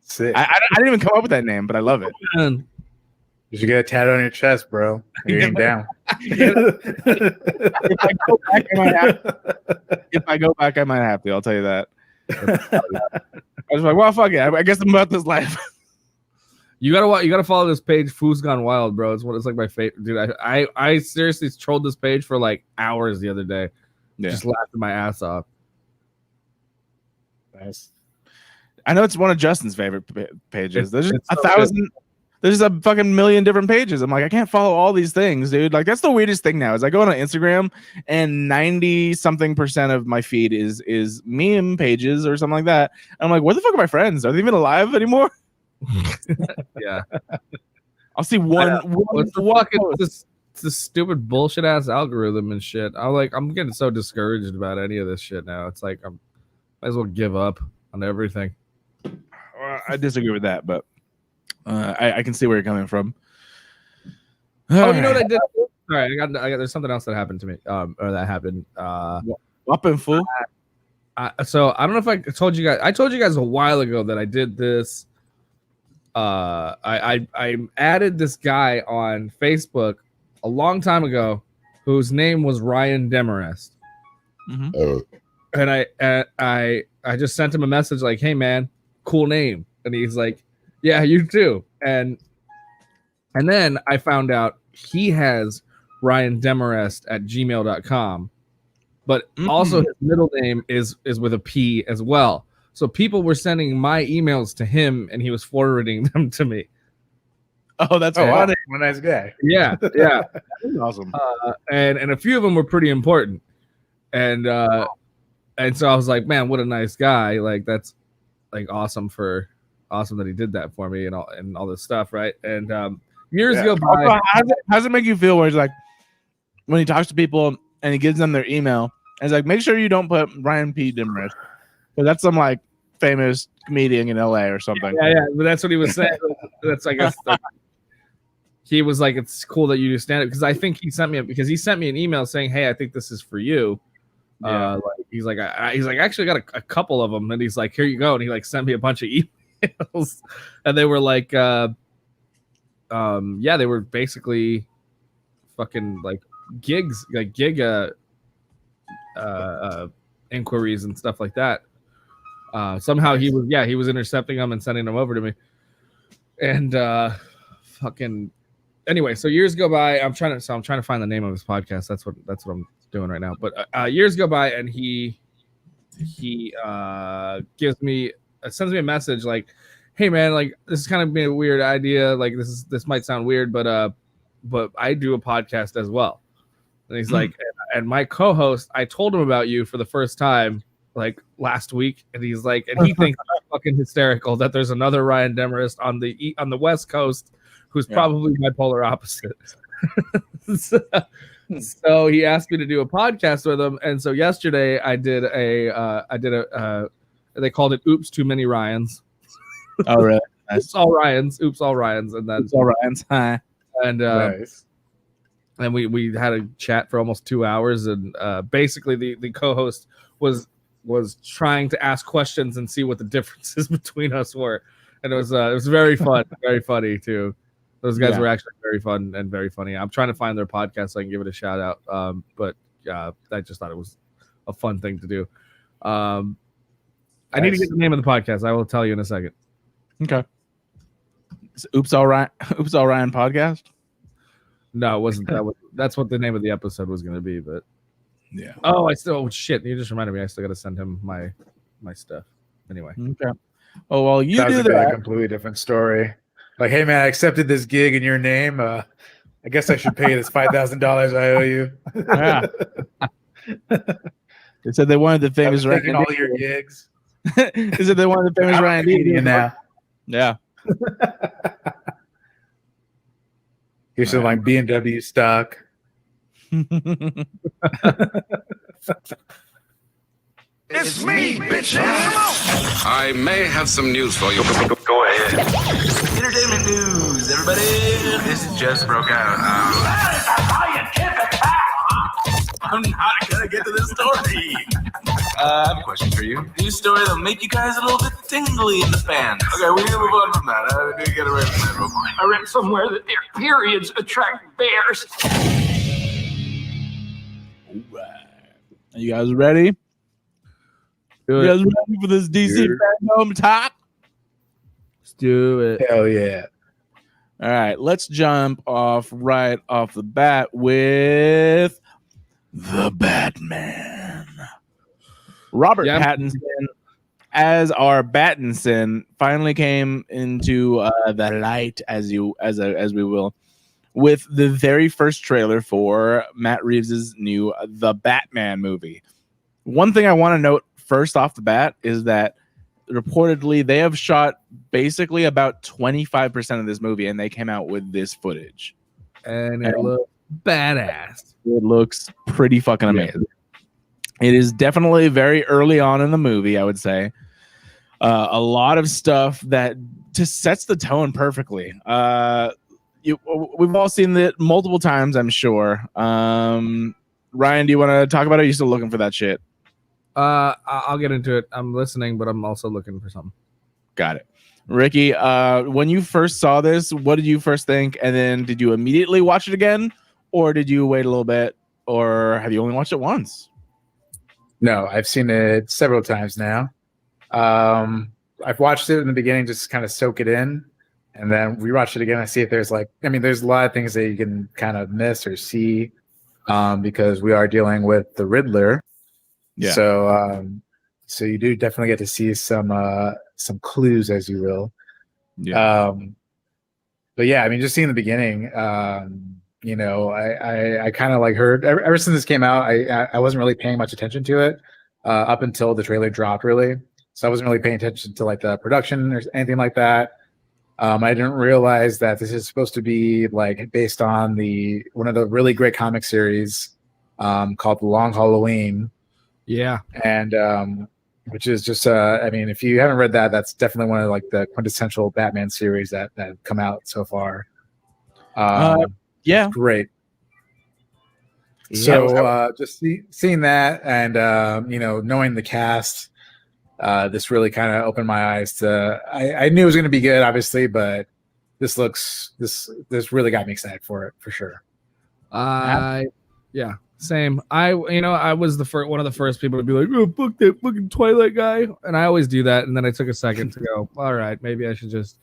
Sick. I didn't even come up with that name, but I love it. You should get a tattoo on your chest, bro. You ain't down. If I go back, I might have to. I'll tell you that. I was like, well, fuck it. I guess I'm about this life. You gotta follow this page, Foo's Gone Wild, bro. It's like my favorite, dude. I seriously trolled this page for like hours the other day, just laughing my ass off. Nice. I know it's one of Justin's favorite pages. There's just 1,000. There's a fucking million different pages. I'm like, I can't follow all these things, dude. Like, that's the weirdest thing now. Is I go on Instagram and 90-something% of my feed is meme pages or something like that. I'm like, where the fuck are my friends? Are they even alive anymore? Yeah. I'll see one. What's the fucking this stupid bullshit ass algorithm and shit. I'm getting so discouraged about any of this shit now. It's like I'm might as well give up on everything. I disagree with that, but I can see where you're coming from. Oh, you know what I did? All right, I got. There's something else that happened to me. Or that happened. Up and full. So I don't know if I told you guys. I told you guys a while ago that I did this. I added this guy on Facebook a long time ago, whose name was Ryan Demarest. Mm-hmm. And I just sent him a message like, "Hey man, cool name," and he's like, "Yeah, you too." And then I found out he has Ryan Demarest at gmail.com, but also his middle name is with a P as well. So people were sending my emails to him, and he was forwarding them to me. Oh, that's funny. Wow. What a nice guy. Yeah. That's awesome. And a few of them were pretty important. And so I was like, man, what a nice guy. Like, that's like awesome that he did that for me and all this stuff, right? And years go by. How does it make you feel where he's like, when he talks to people and he gives them their email, and he's like, make sure you don't put Ryan P. Demarest, because that's some like famous comedian in LA or something. Yeah, but that's what he was saying. That's like he was like, it's cool that you do stand up, because I think he sent me an email saying, hey, I think this is for you. Yeah. He's like, actually got a couple of them, and he's like, here you go, and he like sent me a bunch of emails, and they were like, they were basically fucking like gigs, like gig inquiries and stuff like that. Somehow he was intercepting them and sending them over to me, and fucking anyway. So years go by. I'm trying to find the name of his podcast. That's what I'm doing right now. But years go by, and he sends me a message like, hey man, like this is kind of being a weird idea. Like this might sound weird, but I do a podcast as well. And he's like, and my co-host, I told him about you for the first time like last week, and he's like, and he thinks it's fucking hysterical that there's another Ryan Demarest on the West Coast who's probably my polar opposite. So he asked me to do a podcast with him, and so yesterday I did they called it "Oops, Too Many Ryans." Oh, really? Nice. Oops, all Ryans. Oops, all Ryans, and then Oops, all Ryans. Hi. and Nice. and we had a chat for almost 2 hours, and basically the co-host was trying to ask questions and see what the differences between us were, and it was very fun, very funny too. Those guys were actually very fun and very funny. I'm trying to find their podcast so I can give it a shout out. But I just thought it was a fun thing to do. I need to get the name of the podcast. I will tell you in a second. Okay. Oops, all right. Oops, all Ryan podcast. No, it wasn't. That's what the name of the episode was going to be. But yeah. Oh, shit! You just reminded me. I still got to send him my stuff. Anyway. Okay. Oh well, you That do was a that. completely different story. Like, hey man, I accepted this gig in your name. I guess I should pay this $5,000 I owe you. Yeah. They said they wanted the famous I'm taking Ryan. all your gigs. They said they wanted the famous I'm a Ryan. comedian now. Yeah. Here's some like BMW stock. It's me, bitch. I may have some news for you. Go ahead. Entertainment news, everybody. This just broke out. I'm not gonna get to this story. I have a question for you. News story that'll make you guys a little bit tingly in the fans. Okay, we need to move on from that. I need to get away from that real quick. I read somewhere that their periods attract bears. Are you guys ready? Do You it. guys ready for this DC Fandome talk? Let's do it. Hell yeah. All right, let's jump off right off the bat with the Batman. Robert Pattinson, as our Battinson, finally came into the light, as we will, with the very first trailer for Matt Reeves' new The Batman movie. One thing I want to note first off the bat is that reportedly they have shot basically about 25% of this movie, and they came out with this footage. And it looks badass. It looks pretty fucking amazing. It is definitely very early on in the movie, I would say. A lot of stuff that just sets the tone perfectly. We've all seen it multiple times, I'm sure. Ryan, do you want to talk about it? Or are you still looking for that shit? I'll get into it. I'm listening, but I'm also looking for something. Got it. Ricky, when you first saw this, what did you first think? And then did you immediately watch it again? Or did you wait a little bit? Or have you only watched it once? No, I've seen it several times now. I've watched it in the beginning just to kind of soak it in, and then rewatch it again. I see if there's there's a lot of things that you can kind of miss or see because we are dealing with the Riddler. Yeah. So you do definitely get to see some clues, as you will. Yeah. But yeah, I mean, just seeing the beginning, I kind of like heard ever since this came out, I wasn't really paying much attention to it up until the trailer dropped, really. So I wasn't really paying attention to like the production or anything like that. I didn't realize that this is supposed to be like based on one of the really great comic series called The Long Halloween. Yeah. And which is just I mean, if you haven't read that, that's definitely one of like the quintessential Batman series that have come out so far. Yeah. Great. So just seeing that and knowing the cast, this really kind of opened my eyes to I knew it was going to be good, obviously, but this really got me excited for it for sure. Yeah, same. I was one of the first people to be like, oh, fuck that fucking Twilight guy, and I always do that, and then I took a second to go, all right, maybe I should just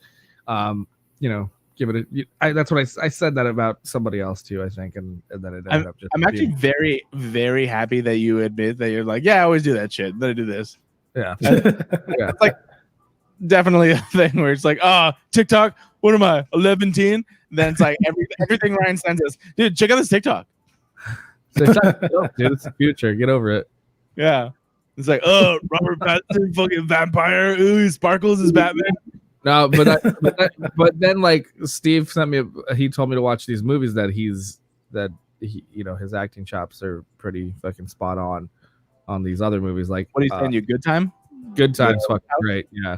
give it that's what I said that about somebody else too, I think, and then it ended up just I'm actually very, very happy that you admit that you're like, yeah, I always do that shit, then I do this. Yeah. It's like definitely a thing where it's like, TikTok, what am I, 11 teen? Then it's like everything Ryan sends us, dude, check out this TikTok. Dude, it's the future. Get over it. Yeah. It's like, Robert Pattinson, fucking vampire. Ooh, he sparkles as Batman. No, but then like Steve sent me. He told me to watch these movies that his acting chops are pretty fucking spot on these other movies. Like, What are you saying? You Good Time? Good Time's fucking great. Yeah.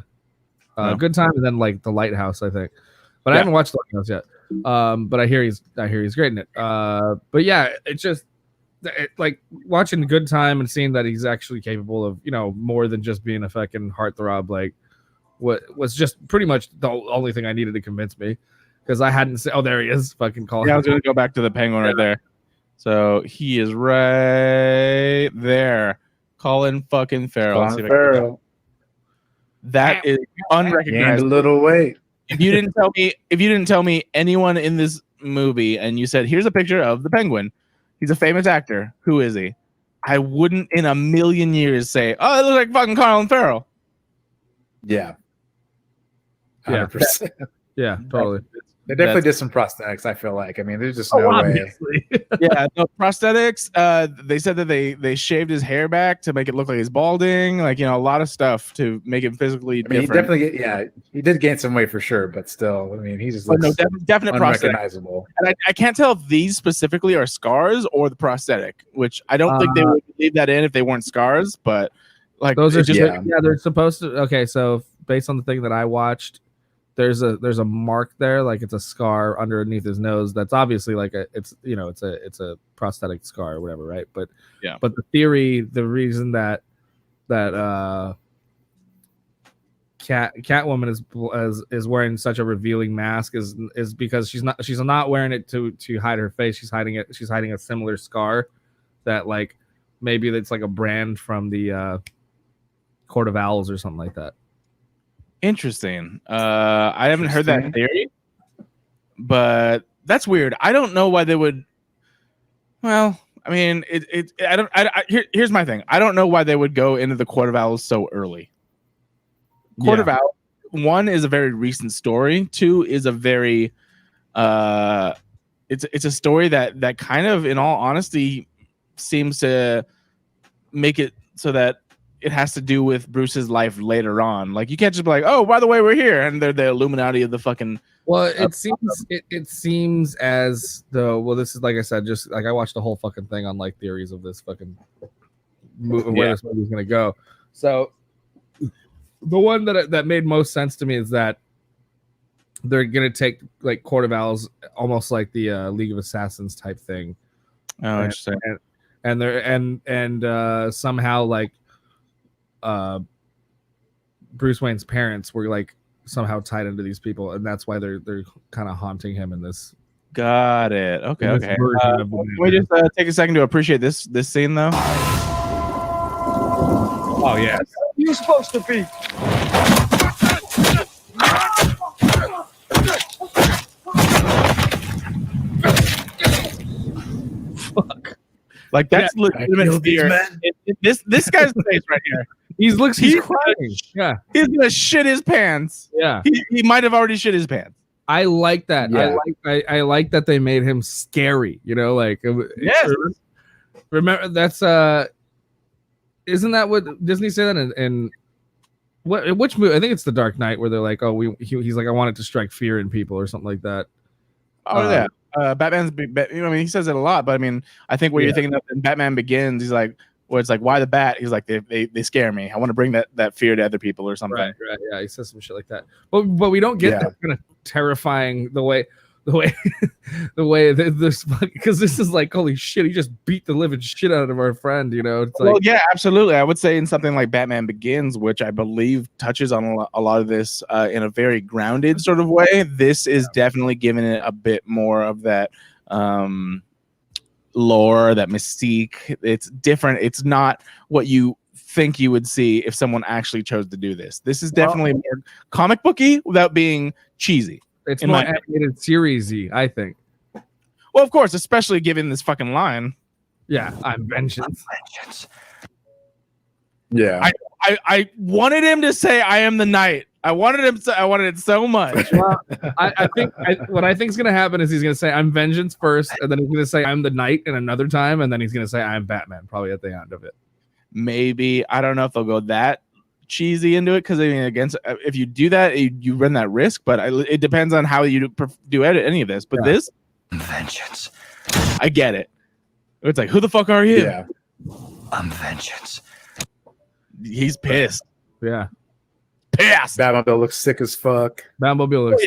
No. Good Time, and then like The Lighthouse, I think. But I Yeah. haven't watched The Lighthouse yet. But I hear he's great in it. But yeah, it's just like watching Good Time and seeing that he's actually capable of, more than just being a fucking heartthrob. Like, what was just pretty much the only thing I needed to convince me, because I hadn't seen. Oh, there he is, fucking calling. Yeah, I was gonna go back to the Penguin right there. So he is right there. Colin fucking Farrell. Let's see if I can- That is Gained unrecognized. a little weight. If you didn't tell me anyone in this movie and you said, here's a picture of the Penguin, he's a famous actor, who is he? I wouldn't in a million years say, oh, it looks like fucking Colin Farrell. Yeah. Yeah. 100%. Yeah, totally. They definitely did some prosthetics, I feel like. I mean, there's just no way. Obviously. Yeah, no prosthetics. They said that they shaved his hair back to make it look like he's balding. Like, a lot of stuff to make him physically I mean, different. he did gain some weight for sure, but still, I mean, he just looks Definite prosthetic. unrecognizable. And I can't tell if these specifically are scars or the prosthetic, which I don't think they would leave that in if they weren't scars. But like Those are just they're supposed to. Okay, so based on the thing that I watched, there's a mark there, like it's a scar underneath his nose. That's obviously like it's a prosthetic scar or whatever, right? But yeah. But the reason that Catwoman is wearing such a revealing mask is because she's not wearing it to hide her face. She's hiding a similar scar that, like, maybe it's like a brand from the Court of Owls or something like that. Interesting. I haven't heard that theory, but that's weird. I don't know why they would. Well, I mean, here's my thing. I don't know why they would go into the Court of Owls so early. Court of Owls, 1 is a very recent story. 2 is a very it's a story that kind of, in all honesty, seems to make it so that it has to do with Bruce's life later on. Like, you can't just be like, oh, by the way, we're here, and they're the Illuminati of the fucking. Well, it seems as though. Well, this is, like I said, just like I watched the whole fucking thing on like theories of this fucking where this movie's gonna go. So the one that made most sense to me is that they're gonna take like Court of Owls, almost like the League of Assassins type thing. Oh, interesting. And they're somehow like Bruce Wayne's parents were like somehow tied into these people, and that's why they're kind of haunting him in this. Got it. Okay. Can we just take a second to appreciate this scene though? Oh yeah, You're supposed to be. fuck. Like, that's legitimate fear. This guy's face right here. He's crying. Yeah, He's gonna shit his pants. yeah. He might have already shit his pants. I like that. Yeah. I like that they made him scary. Like, Yes. Remember that's isn't that what Disney said in which movie? I think it's The Dark Knight, where they're like, oh, he's like, I wanted to strike fear in people or something like that. Oh yeah. Batman's. I mean, he says it a lot, but I mean, I think what you're thinking of in Batman Begins, he's like, where it's like, why the bat? He's like, they scare me. I want to bring that fear to other people or something. Right. Yeah, he says some shit like that. But we don't get that kind of terrifying the way this, because this is like, holy shit, he just beat the living shit out of our friend. It's like, Well, yeah, absolutely. I would say in something like Batman Begins, which I believe touches on a lot of this in a very grounded sort of way. This is definitely giving it a bit more of that lore, that mystique. It's different. It's not what you think you would see if someone actually chose to do this. This is definitely more comic booky without being cheesy. It's more animated series-y, I think. Well, of course, especially given this fucking line. Yeah, I'm vengeance. Yeah. I wanted him to say, I am the knight. I wanted it so much. Well, I think what I think is going to happen is he's going to say, I'm vengeance first, and then he's going to say, I'm the knight in another time, and then he's going to say, I'm Batman, probably at the end of it. Maybe. I don't know if they'll go that cheesy into it, because I mean, if you do that, you run that risk, but it depends on how you do any of this. But this vengeance, I get it. It's like, who the fuck are you? Yeah. I'm vengeance. He's pissed. Yeah. Pissed. Batmobile looks sick as fuck. Batmobile looks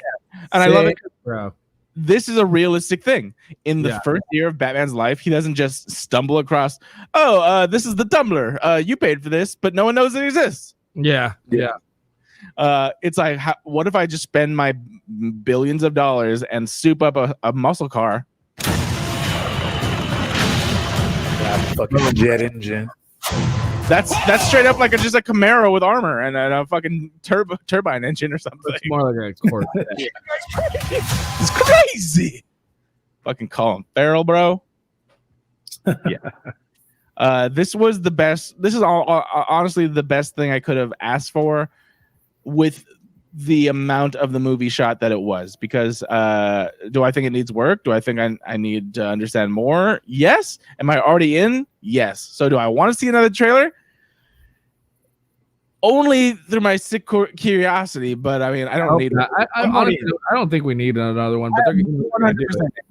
And I love it. bro. This is a realistic thing. In the first year of Batman's life, he doesn't just stumble across, this is the tumbler. You paid for this, but no one knows it exists. Yeah. It's like, what if I just spend my billions of dollars and soup up a muscle car? Fucking jet engine. That's straight up like just a Camaro with armor and a fucking turbine engine or something. It's more like a Corvette. It's crazy. Fucking Colin Farrell, bro. Yeah. This was the best. This is honestly the best thing I could have asked for with the amount of the movie shot that it was. Because do I think it needs work? Do I think I need to understand more? Yes. Am I already in? Yes. So do I want to see another trailer? Only through my sick curiosity, but I mean, I don't need. I don't think we need another one. But they're gonna do it.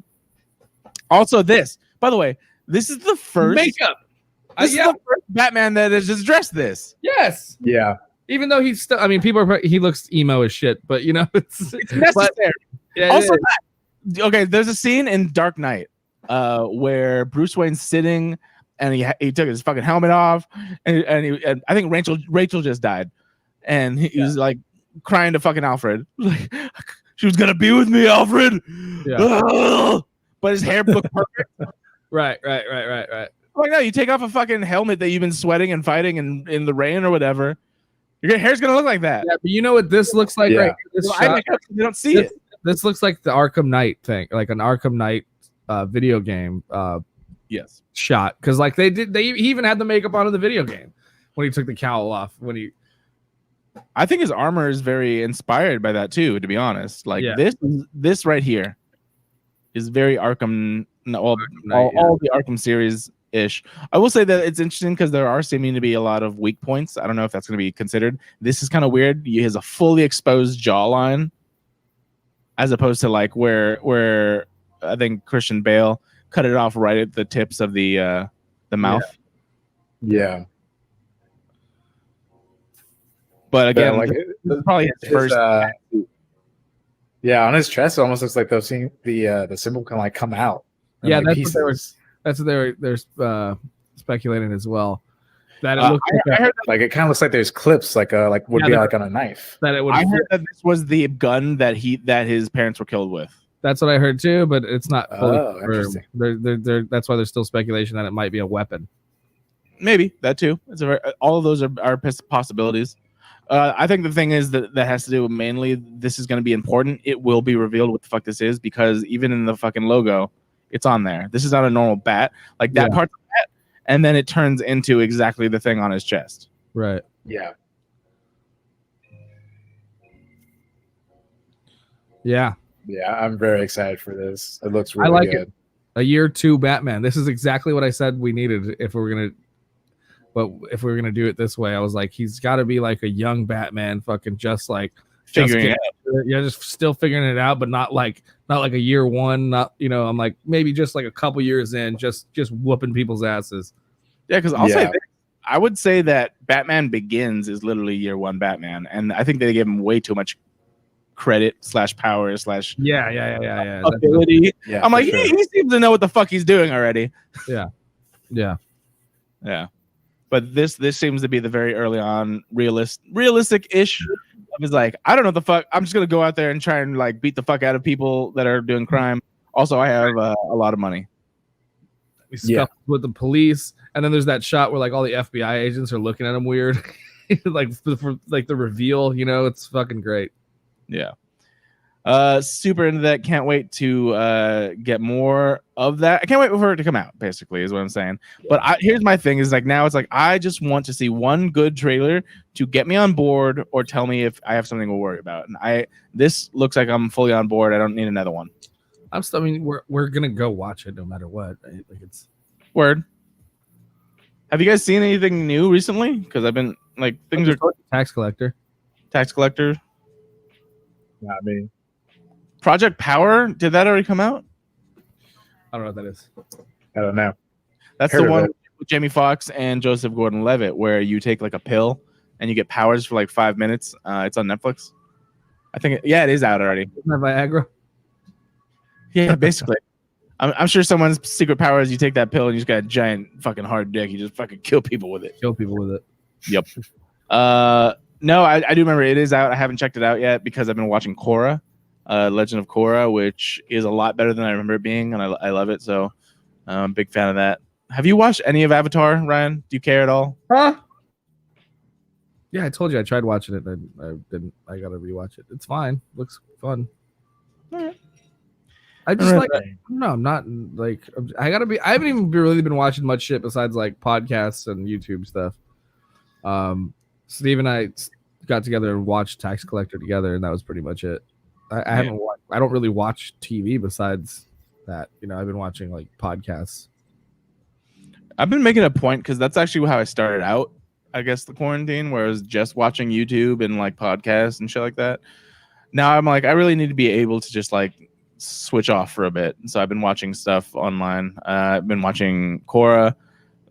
Also, this, by the way, this is the first makeup. This is the first Batman that has just addressed this. Yes. Yeah. Even though he's still, I mean, he looks emo as shit, but you know, it's necessary. Yeah, also, okay, there's a scene in Dark Knight where Bruce Wayne's sitting and he took his fucking helmet off and I think Rachel just died and he was like crying to fucking Alfred, like she was gonna be with me, Alfred. Yeah. But his hair looked perfect. Right. Like, no, you take off a fucking helmet that you've been sweating and fighting in the rain or whatever. Your hair's gonna look like that. Yeah, but you know what this looks like, right? This shot, you don't see it. This looks like the Arkham Knight thing, like an Arkham Knight video game. Yes, shot because like he even had the makeup on in the video game when he took the cowl off. I think his armor is very inspired by that too. To be honest, like this right here is very Arkham. All the Arkham series ish. I will say that it's interesting because there are seeming to be a lot of weak points. I don't know if that's going to be considered. This is kind of weird. He has a fully exposed jawline, as opposed to like where I think Christian Bale cut it off right at the tips of the mouth. Yeah. But again, like probably his first. Yeah, on his chest, it almost looks like those seeing the symbol can like come out. Yeah, like that's what they're speculating as well. That it looks I heard that, like it kind of looks like there's clips, like would be like on a knife. That it would. I heard that this was the gun that his parents were killed with. That's what I heard too, but it's not fully interesting. That's why there's still speculation that it might be a weapon. Maybe that too. All of those are possibilities. I think the thing is that has to do with mainly this is going to be important. It will be revealed what the fuck this is because even in the fucking logo, it's on there. This is not a normal bat. Like that part's a bat, and then it turns into exactly the thing on his chest. Right. Yeah. Yeah. Yeah, I'm very excited for this. It looks really good. A year 2 Batman. This is exactly what I said we needed if we were gonna do it this way. I was like, he's got to be like a young Batman, fucking just like figuring it out. Yeah, just still figuring it out, but not like a year 1. Not I'm like maybe just like a couple years in, just whooping people's asses. Yeah, because I'll say this, I would say that Batman Begins is literally year 1 Batman, and I think they give him way too much credit / power / ability. Yeah, I'm like, sure. he seems to know what the fuck he's doing already. Yeah. But this seems to be the very early on realistic-ish. I was like, I don't know what the fuck. I'm just gonna go out there and try and like beat the fuck out of people that are doing crime. Also, I have a lot of money. We scuffed with the police, and then there's that shot where like all the FBI agents are looking at him weird, like for like the reveal. It's fucking great. Yeah. Super into that. Can't wait to get more of that. I can't wait for it to come out, basically, is what I'm saying. But here's my thing is like now it's like I just want to see one good trailer to get me on board or tell me if I have something to worry about. And this looks like I'm fully on board. I don't need another one. We're gonna go watch it no matter what. Right? Like it's word. Have you guys seen anything new recently? Because I've been like things are Tax Collector. Not me. Project Power, did that already come out? I don't know what that is. I don't know. That's Heard the of one it. with Jamie Foxx and Joseph Gordon-Levitt, where you take like a pill and you get powers for like 5 minutes. It's on Netflix. I think it is out already. Isn't that Viagra? Yeah, basically. I'm sure someone's secret power is you take that pill and you just got a giant fucking hard dick. You just fucking kill people with it. Kill people with it. Yep. No, I do remember it is out. I haven't checked it out yet because I've been watching Korra, Legend of Korra, which is a lot better than I remember it being, and I love it. So I'm a big fan of that. Have you watched any of Avatar, Ryan? Do you care at all? Huh? Yeah, I told you I tried watching it. And I didn't. I gotta rewatch it. It's fine. Looks fun. All right. I just All like. right. No, I'm not like. I gotta be. I haven't even really been watching much shit besides like podcasts and YouTube stuff. Steve and I got together and watched Tax Collector together, and that was pretty much it. I haven't. I don't really watch TV besides that. You know, I've been watching like podcasts. I've been making a point because that's actually how I started out. I guess the quarantine, where I was just watching YouTube and like podcasts and shit like that. Now I'm like, I really need to be able to just like switch off for a bit. So I've been watching stuff online. I've been watching Korra,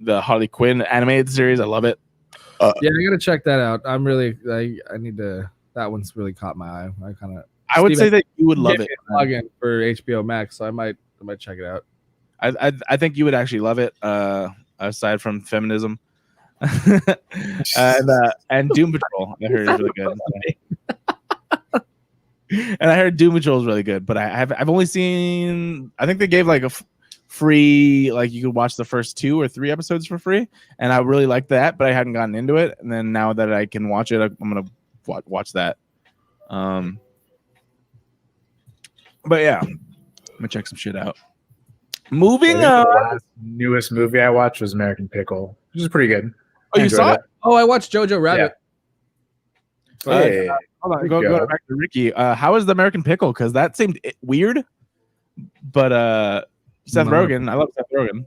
the Harley Quinn animated series. I love it. Yeah, I gotta check that out. I'm really. I need to. That one's really caught my eye. I would say that you would love it. Login for HBO Max, so I might check it out. I think you would actually love it. Aside from feminism, and Doom Patrol, I heard is really good. And I heard Doom Patrol is really good, but I've only seen. I think they gave like a free, like you could watch the first 2 or 3 episodes for free, and I really liked that, but I hadn't gotten into it. And then now that I can watch it, I'm gonna watch that. But yeah, I'm gonna check some shit out. Moving The on. last newest movie I watched was American Pickle, which is pretty good. Oh, I you saw enjoyed it? Oh, I watched Jojo Rabbit. Hey, Hold on, there go you go. back to Ricky. How is the American Pickle? Because that seemed weird. But Seth No. Rogen, I love Seth Rogen.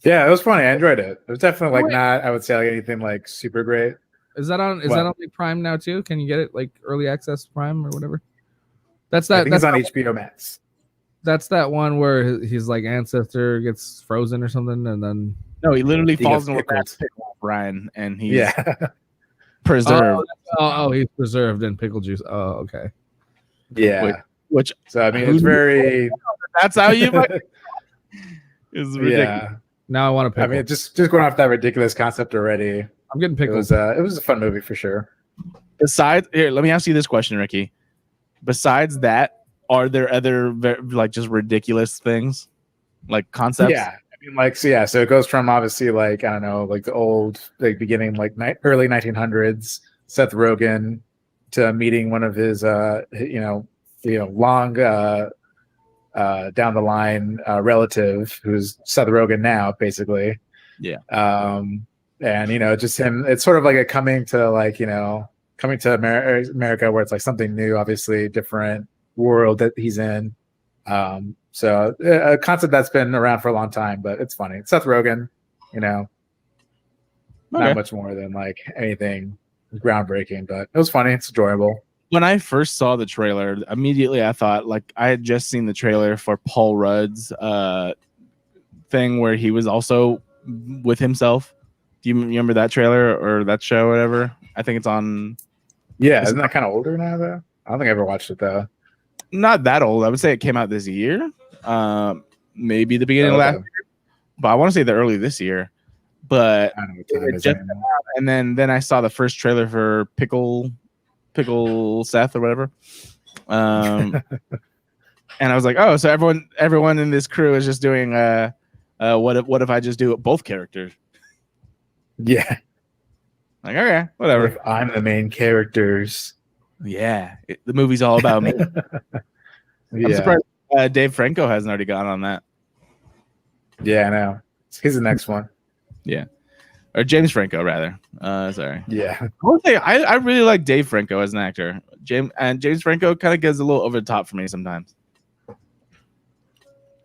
Yeah, it was funny. I enjoyed it. It was definitely like not, I would say, like anything like super great. Is that on? Is What? that on like Prime now too? Can you get it like early access Prime or whatever? That's I that. think That's it's on that, HBO Max. that's that one where his like ancestor gets frozen or something, and then No, he literally He falls gets in with pickled. that pickle, Ryan, and he's Yeah, preserved. he's preserved in pickle juice. Oh, okay. yeah. Wait. Which So I mean, it's very that's how you is ridiculous. yeah. Now I want to pickle. I mean, just going off that ridiculous concept already, I'm getting it pickles. was a fun movie for sure. Besides, here, let me ask you this question, Ricky. Besides that, are there other like just ridiculous things, like concepts? Yeah, I mean, like so it goes from obviously like I don't know, like the old like beginning like early 1900s Seth Rogen to meeting one of his long down the line relative who's Seth Rogen now basically. Yeah. And just him. It's sort of like a coming to America where it's like something new, obviously different world that he's in. So a concept that's been around for a long time, but it's funny. Seth Rogen, Okay. not much more than like anything groundbreaking, but it was funny. It's enjoyable. When I first saw the trailer, immediately I thought like I had just seen the trailer for Paul Rudd's thing where he was also with himself. Do you remember that trailer or that show or whatever? I think it's on. Yeah, isn't that kind of older now though? I don't think I ever watched it though. Not that old. I would say it came out this year. Maybe the beginning of last year. But I want to say the early this year. But I don't know what time it is just anymore. and then I saw the first trailer for Pickle Seth or whatever. And I was like, oh, so everyone in this crew is just doing what if I just do both characters? Yeah, Like, okay, whatever. if I'm the main characters. Yeah, the movie's all about me. I'm Yeah, surprised Dave Franco hasn't already gone on that. yeah, I know. He's the next one. Or James Franco, rather. Sorry. Yeah, I would say I really like Dave Franco as an actor. James Franco kind of gets a little over the top for me sometimes.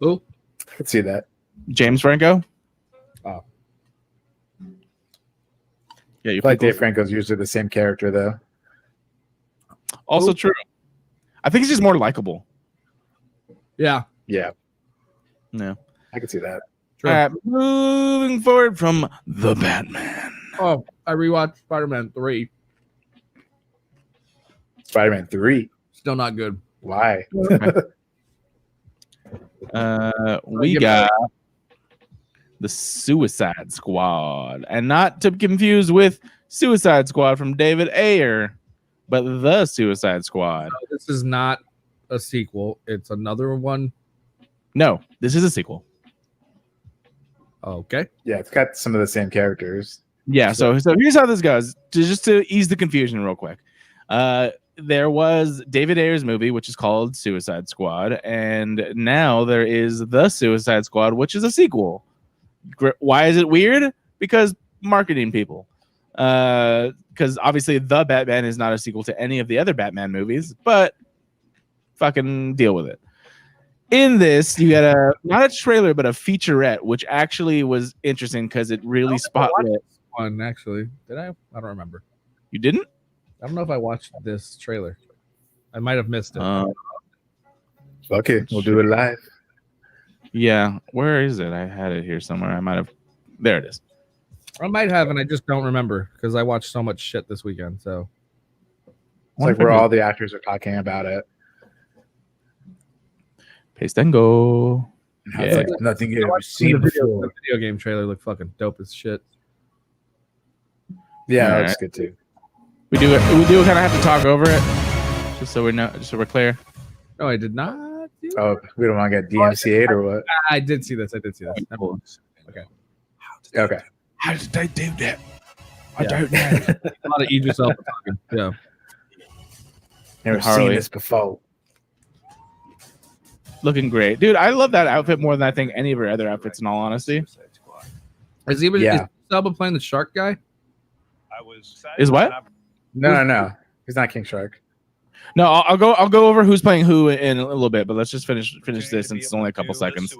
Oh, I could see that. James Franco? Oh. Yeah, I you feel like Dave Franco's usually the same character though. Also true. I think he's just more likable. yeah. Yeah, No. I could see that. Sure. All right, moving forward from the Batman. Oh, I rewatched Spider-Man 3. Spider-Man 3. Still not good. Why? We got the Suicide Squad, and not to be confused with Suicide Squad from David Ayer, but the Suicide Squad. No, this is not a sequel. It's another one. No, this is a sequel. Okay. Yeah, it's got some of the same characters. Yeah, so here's how this goes. Just to ease the confusion real quick. There was David Ayer's movie, which is called Suicide Squad, and now there is The Suicide Squad, which is a sequel. Why is it weird? Because marketing people. Because obviously The Batman is not a sequel to any of the other Batman movies, but fucking deal with it. In this, you got not a trailer, but a featurette, which actually was interesting because it really spotlit one. Actually, did I? I don't remember. You didn't? I don't know if I watched this trailer. I might have missed it. Fuck it, we'll do it live. Yeah, where is it? I had it here somewhere. I might have. There it is. I might have, and I just don't remember because I watched so much shit this weekend. So It's like where all the actors are talking about it. Paste and go. It's like nothing you've ever seen before. The video game trailer looked fucking dope as shit. Yeah, All that's right. good too. We do kind of have to talk over it, just so we're clear. No, I did not. Oh, we don't want to get DMCA'd or what? I did see this. Okay. Okay. How did they do that? I Yeah. don't know. A lot of Idris Elba talking. Yeah. Never Harley. seen this before. Looking great, dude. I love that outfit more than I think any of her other outfits. In all honesty, Is even Yeah. is Elba playing the shark guy? is what? No. He's not King Shark. No, I'll go over who's playing who in a little bit, but let's just finish this since it's only a couple seconds.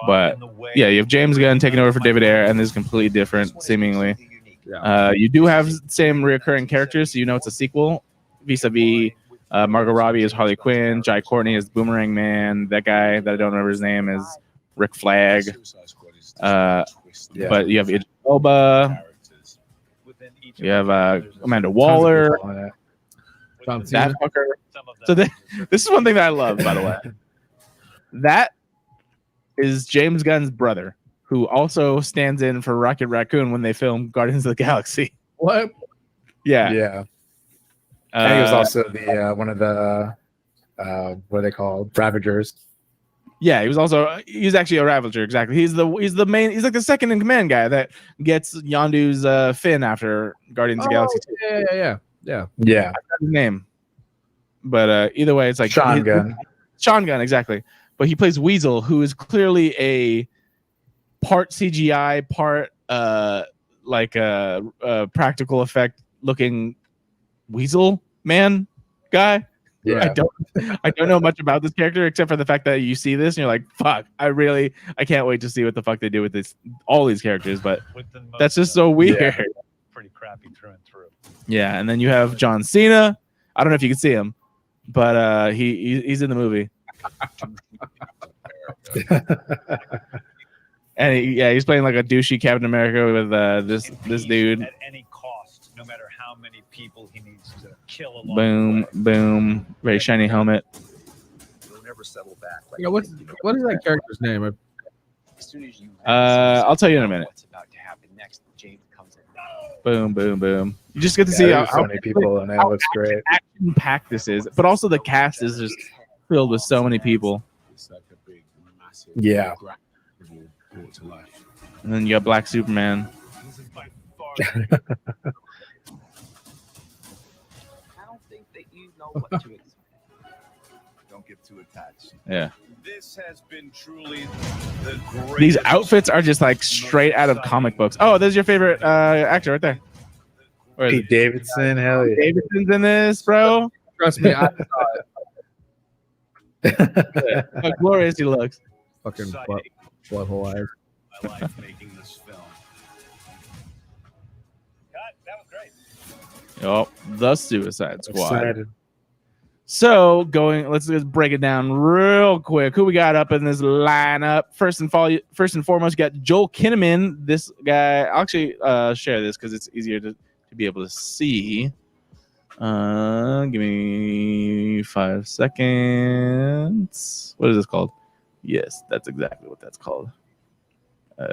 But yeah, you have James Gunn taking over for David Ayer, and this is completely different, seemingly. Yeah. You do have same recurring characters, so you know it's a sequel. Vis-a-vis, Margot Robbie is Harley Quinn, Jai Courtney is Boomerang Man. That guy that I don't remember his name is Rick Flag. But you have Idris Elba. You have Amanda Waller. John That Cena. fucker. So this is one thing that I love, by the way. That is James Gunn's brother, who also stands in for Rocket Raccoon when they film Guardians of the Galaxy. What? Yeah. Yeah. And he was also the one of the what are they called? Ravagers. Yeah, he's actually a Ravager, exactly. He's the main, he's like the second in command guy that gets Yondu's fin after Guardians of the Galaxy 2. Yeah. Yeah. His name. But either way, it's like Sean Gunn. Sean Gunn, exactly. But he plays Weasel, who is clearly a part CGI, part like a practical effect looking Weasel man guy. Yeah. I don't know much about this character except for the fact that you see this and you're like, fuck, I can't wait to see what the fuck they do with all these characters. But that's just so weird. Yeah. Pretty crappy through and through. Yeah, and then you have John Cena. I don't know if you can see him, but he's in the movie. And he's playing like a douchey Captain America with this dude. At any cost, no matter how many people he needs to kill along Boom, the way. boom, very shiny helmet. He'll never settle back. Yeah, what is that character's name? As soon as you I'll tell you in a minute. what's about to happen next, James comes in. Boom, boom, boom. You just get to Yeah, see there's how so many people and it looks great. action packed this is, but also the cast is just filled with so many people. Yeah. And then you got Black Superman. I don't think that you know what to expect. Don't get too attached. Yeah. This has been truly the greatest. These outfits are just like straight out of comic books. Oh, there's your favorite actor right there. Where is Pete Davidson, hell yeah. Davidson's in this, bro. Trust me, I How glorious he looks. fucking butthole eyes. I like making this film. God, that was great. Oh, the Suicide Squad. Excited. So let's just break it down real quick. Who we got up in this lineup? First and foremost, you got Joel Kinnaman. This guy, I'll actually share this because it's easier to be able to see. Give me 5 seconds. What is this called? Yes, that's exactly what that's called. Where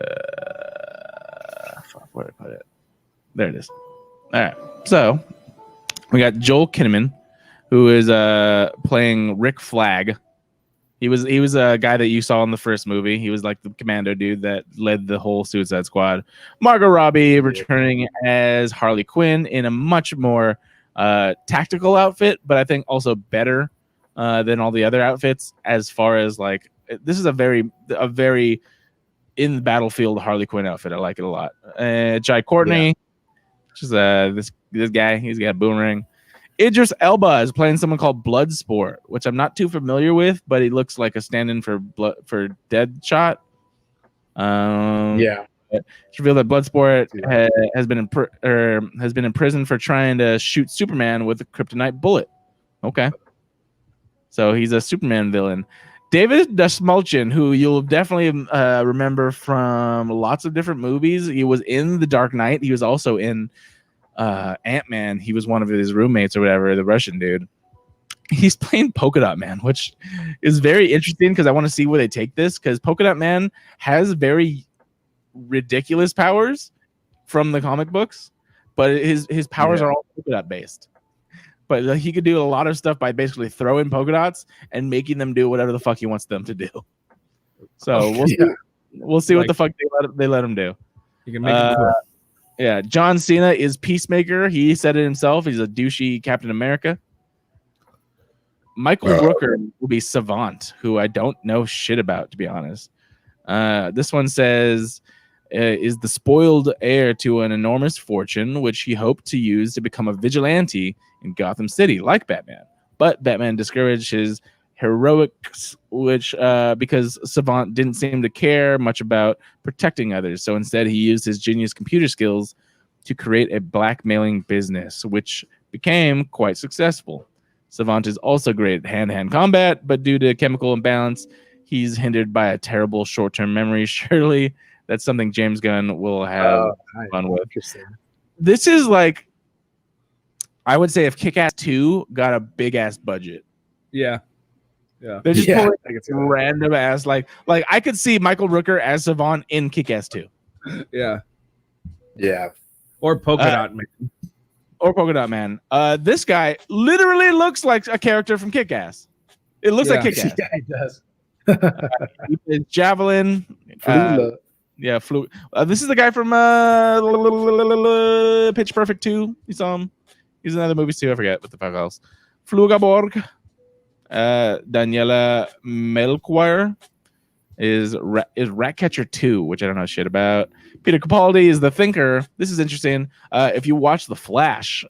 did I put it? There it is. All right. So we got Joel Kinnaman, who is playing Rick Flag. He was a guy that you saw in the first movie. He was like the commando dude that led the whole Suicide Squad. Margot Robbie returning as Harley Quinn in a much more tactical outfit, but I think also better than all the other outfits. As far as like, this is a very in the battlefield Harley Quinn outfit. I like it a lot. Jai Courtney, which is this guy. He's got a boomerang. Idris Elba is playing someone called Bloodsport, which I'm not too familiar with, but he looks like a stand-in for Deadshot. It's revealed that Bloodsport has been in prison for trying to shoot Superman with a kryptonite bullet. Okay, so he's a Superman villain. David Dastmalchian, who you'll definitely remember from lots of different movies. He was in The Dark Knight. He was also in Ant-Man. He was one of his roommates or whatever, the Russian dude. He's playing Polka Dot Man, which is very interesting because I want to see where they take this, because Polka Dot Man has very ridiculous powers from the comic books, but his powers are all polka dot based. But he could do a lot of stuff by basically throwing polka dots and making them do whatever the fuck he wants them to do. So we'll see what the fuck they let him do. You can make it cool. Yeah, John Cena is Peacemaker. He said it himself. He's a douchey Captain America. Michael Rooker will be Savant, who I don't know shit about, to be honest. This one says, is the spoiled heir to an enormous fortune, which he hoped to use to become a vigilante in Gotham City, like Batman. But Batman discouraged his heroics, which because Savant didn't seem to care much about protecting others. So instead, he used his genius computer skills to create a blackmailing business, which became quite successful. Savant is also great at hand-to-hand combat, but due to chemical imbalance, he's hindered by a terrible short-term memory. Surely that's something James Gunn will have fun with. This is like, I would say if Kick-Ass 2 got a big-ass budget. Yeah. They're just pulling random ass, like I could see Michael Rooker as Savant in Kick-Ass 2. Yeah. Or Polka Dot Man. Or Polka Dot Man. This guy literally looks like a character from Kick-Ass. It looks like Kick-Ass. Yeah, he does. He plays Javelin. Flula. This is the guy from Pitch Perfect 2. You saw him. He's in other movies too. I forget what the fuck else. Flugaborg. Daniela Melchior is Ratcatcher 2, which I don't know shit about. Peter Capaldi is the Thinker. This is interesting. If you watch The Flash,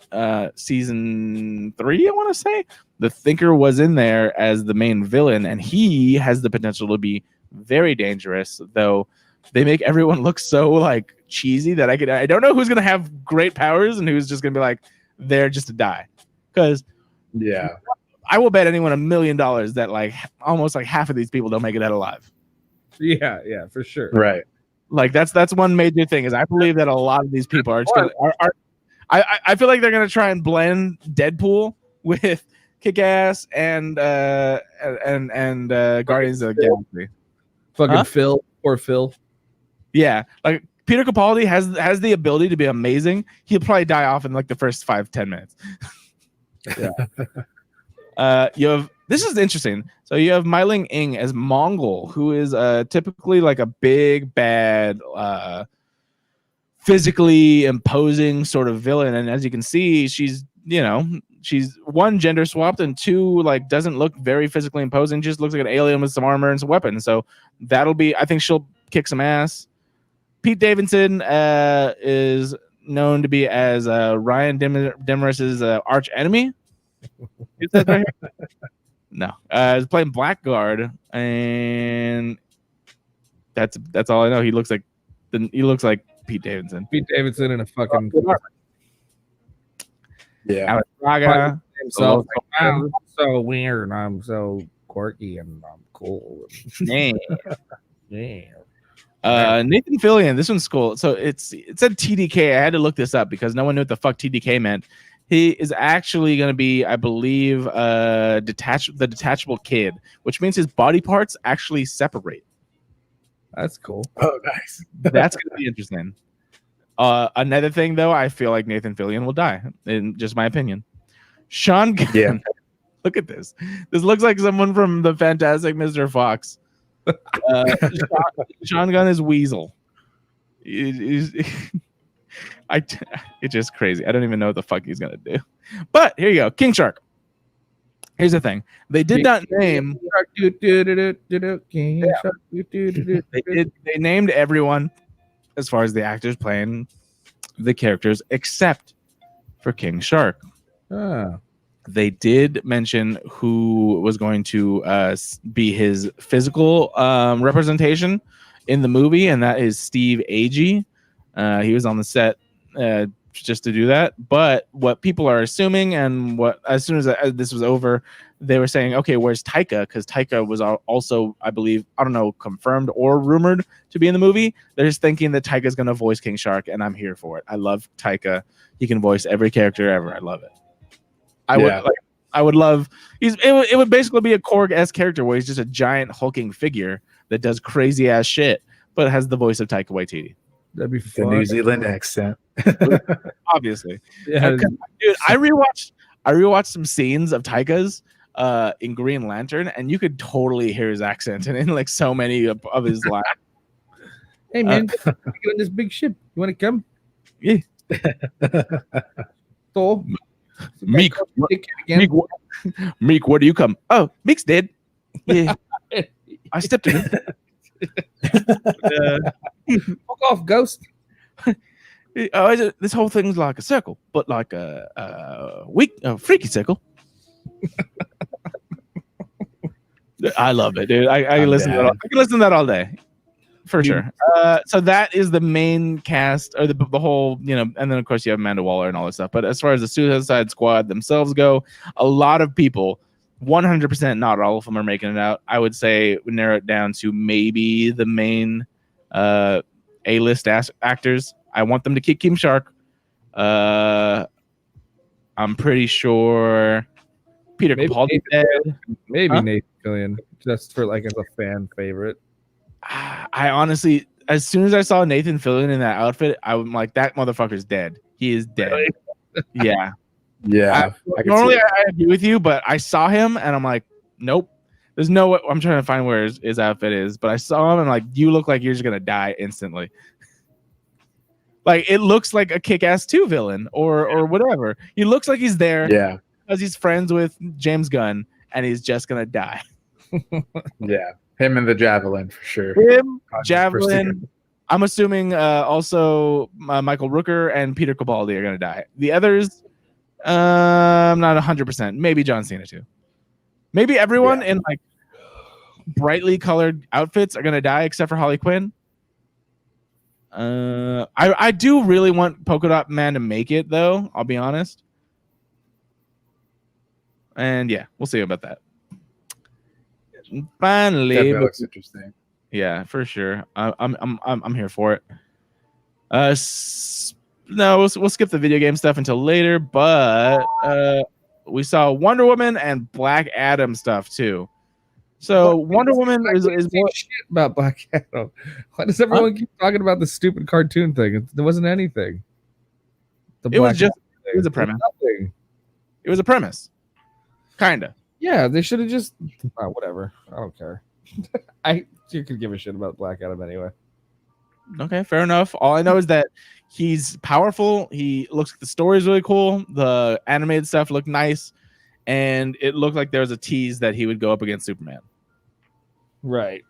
season 3, I want to say, the Thinker was in there as the main villain, and he has the potential to be very dangerous, though they make everyone look so like cheesy that I don't know who's gonna have great powers and who's just gonna be like there just to die. Because I will bet anyone $1 million that like almost like half of these people don't make it out alive. Yeah, for sure. Right. Like that's one major thing, is I believe that a lot of these people are just I feel like they're gonna try and blend Deadpool with Kick-Ass and Guardians of the Galaxy. Phil or Phil. Yeah, like Peter Capaldi has the ability to be amazing. He'll probably die off in like the first 5-10 minutes. You have, this is interesting. So you have Mei-Ling Ing as Mongol, who is typically like a big bad, physically imposing sort of villain. And as you can see, she's one, gender swapped, and two, like doesn't look very physically imposing. Just looks like an alien with some armor and some weapons. So that'll be, I think she'll kick some ass. Pete Davidson is known to be as Ryan Demarest's arch enemy. Is that right? No, he's playing Blackguard, and that's all I know. He looks like Pete Davidson. Pete Davidson in a fucking Alex Braga. so weird. I'm so quirky and I'm cool. Yeah. Yeah. Nathan Fillion, this one's cool. So it said TDK. I had to look this up because no one knew what the fuck TDK meant. He is actually going to be, I believe, the detachable kid, which means his body parts actually separate. That's cool. Oh, nice. That's going to be interesting. Another thing, though, I feel like Nathan Fillion will die, in just my opinion. Sean Gunn. Yeah. Look at this. This looks like someone from the Fantastic Mr. Fox. Sean Gunn is Weasel. It's just crazy. I don't even know what the fuck he's gonna do. But here you go, King Shark. Here's the thing: they did not name. They named everyone as far as the actors playing the characters, except for King Shark. They did mention who was going to be his physical representation in the movie, and that is Steve Agee. He was on the set just to do that. But what people are assuming, and what as soon as this was over, they were saying, okay, where's Taika? Because Taika was also, I believe, I don't know, confirmed or rumored to be in the movie. They're just thinking that Taika's going to voice King Shark, and I'm here for it. I love Taika. He can voice every character ever. I love it. I would love. It would basically be a Korg-esque character where he's just a giant hulking figure that does crazy ass shit, but has the voice of Taika Waititi. That'd be The fun. New Zealand accent. Obviously, Yeah. dude. I rewatched some scenes of Taika's in Green Lantern, and you could totally hear his accent and in like so many of his lines. Hey man, get on this big ship. You want to come? Yeah. Thor. Meek, Meek, where do you come? Oh, Meek's dead. Yeah, I stepped in. Fuck off, ghost. This whole thing's like a circle, but like a freaky circle. I love it, dude. I listen to that. I can listen to that all day, for sure. So that is the main cast, or the whole, and then of course you have Amanda Waller and all that stuff. But as far as the Suicide Squad themselves go, a lot of people, 100%, not all of them are making it out. I would say we narrow it down to maybe the main A-list actors. I want them to keep King Shark. I'm pretty sure Peter Capaldi dead. Maybe Nathan Fillion, just for like as a fan favorite. I honestly, as soon as I saw Nathan Fillion in that outfit, I'm like, that motherfucker's dead. He is dead. Really? Yeah. Yeah. Normally I agree with you, but I saw him and I'm like, nope. There's no way. I'm trying to find where his outfit is, but I saw him and like, you look like you're just gonna die instantly. Like, it looks like a Kick-Ass 2 villain or whatever. He looks like he's there because he's friends with James Gunn and he's just gonna die. Yeah. Him and the Javelin for sure. Him, Javelin. I'm assuming also Michael Rooker and Peter Capaldi are gonna die. The others, I'm not 100%. Maybe John Cena too. Maybe everyone in like brightly colored outfits are gonna die except for Harley Quinn. I do really want Polka Dot Man to make it though. I'll be honest. And yeah, we'll see about that. Finally, that looks interesting. Yeah, for sure. I'm here for it. No, we'll skip the video game stuff until later. But we saw Wonder Woman and Black Adam stuff too. So Wonder Woman is more shit about Black Adam. Why does everyone keep talking about the stupid cartoon thing? There wasn't anything. It was a premise. It was a premise. Kinda. Yeah, they should have just whatever. I don't care. You could give a shit about Black Adam anyway. Okay, fair enough. All I know is that he's powerful. He looks like the story is really cool. The animated stuff looked nice, and it looked like there was a tease that he would go up against Superman. Right.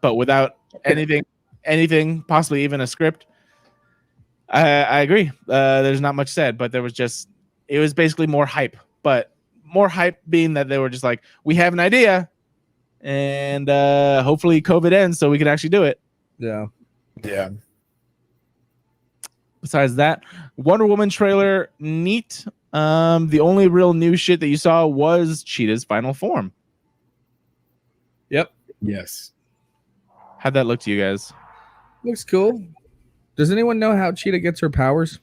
But without anything, possibly even a script. I agree. There's not much said, but it was basically more hype. But more hype being that they were just like, we have an idea, and hopefully COVID ends so we can actually do it. Yeah. Besides that, Wonder Woman trailer, neat. The only real new shit that you saw was Cheetah's final form. Yep. Yes. How'd that look to you guys? Looks cool. Does anyone know how Cheetah gets her powers?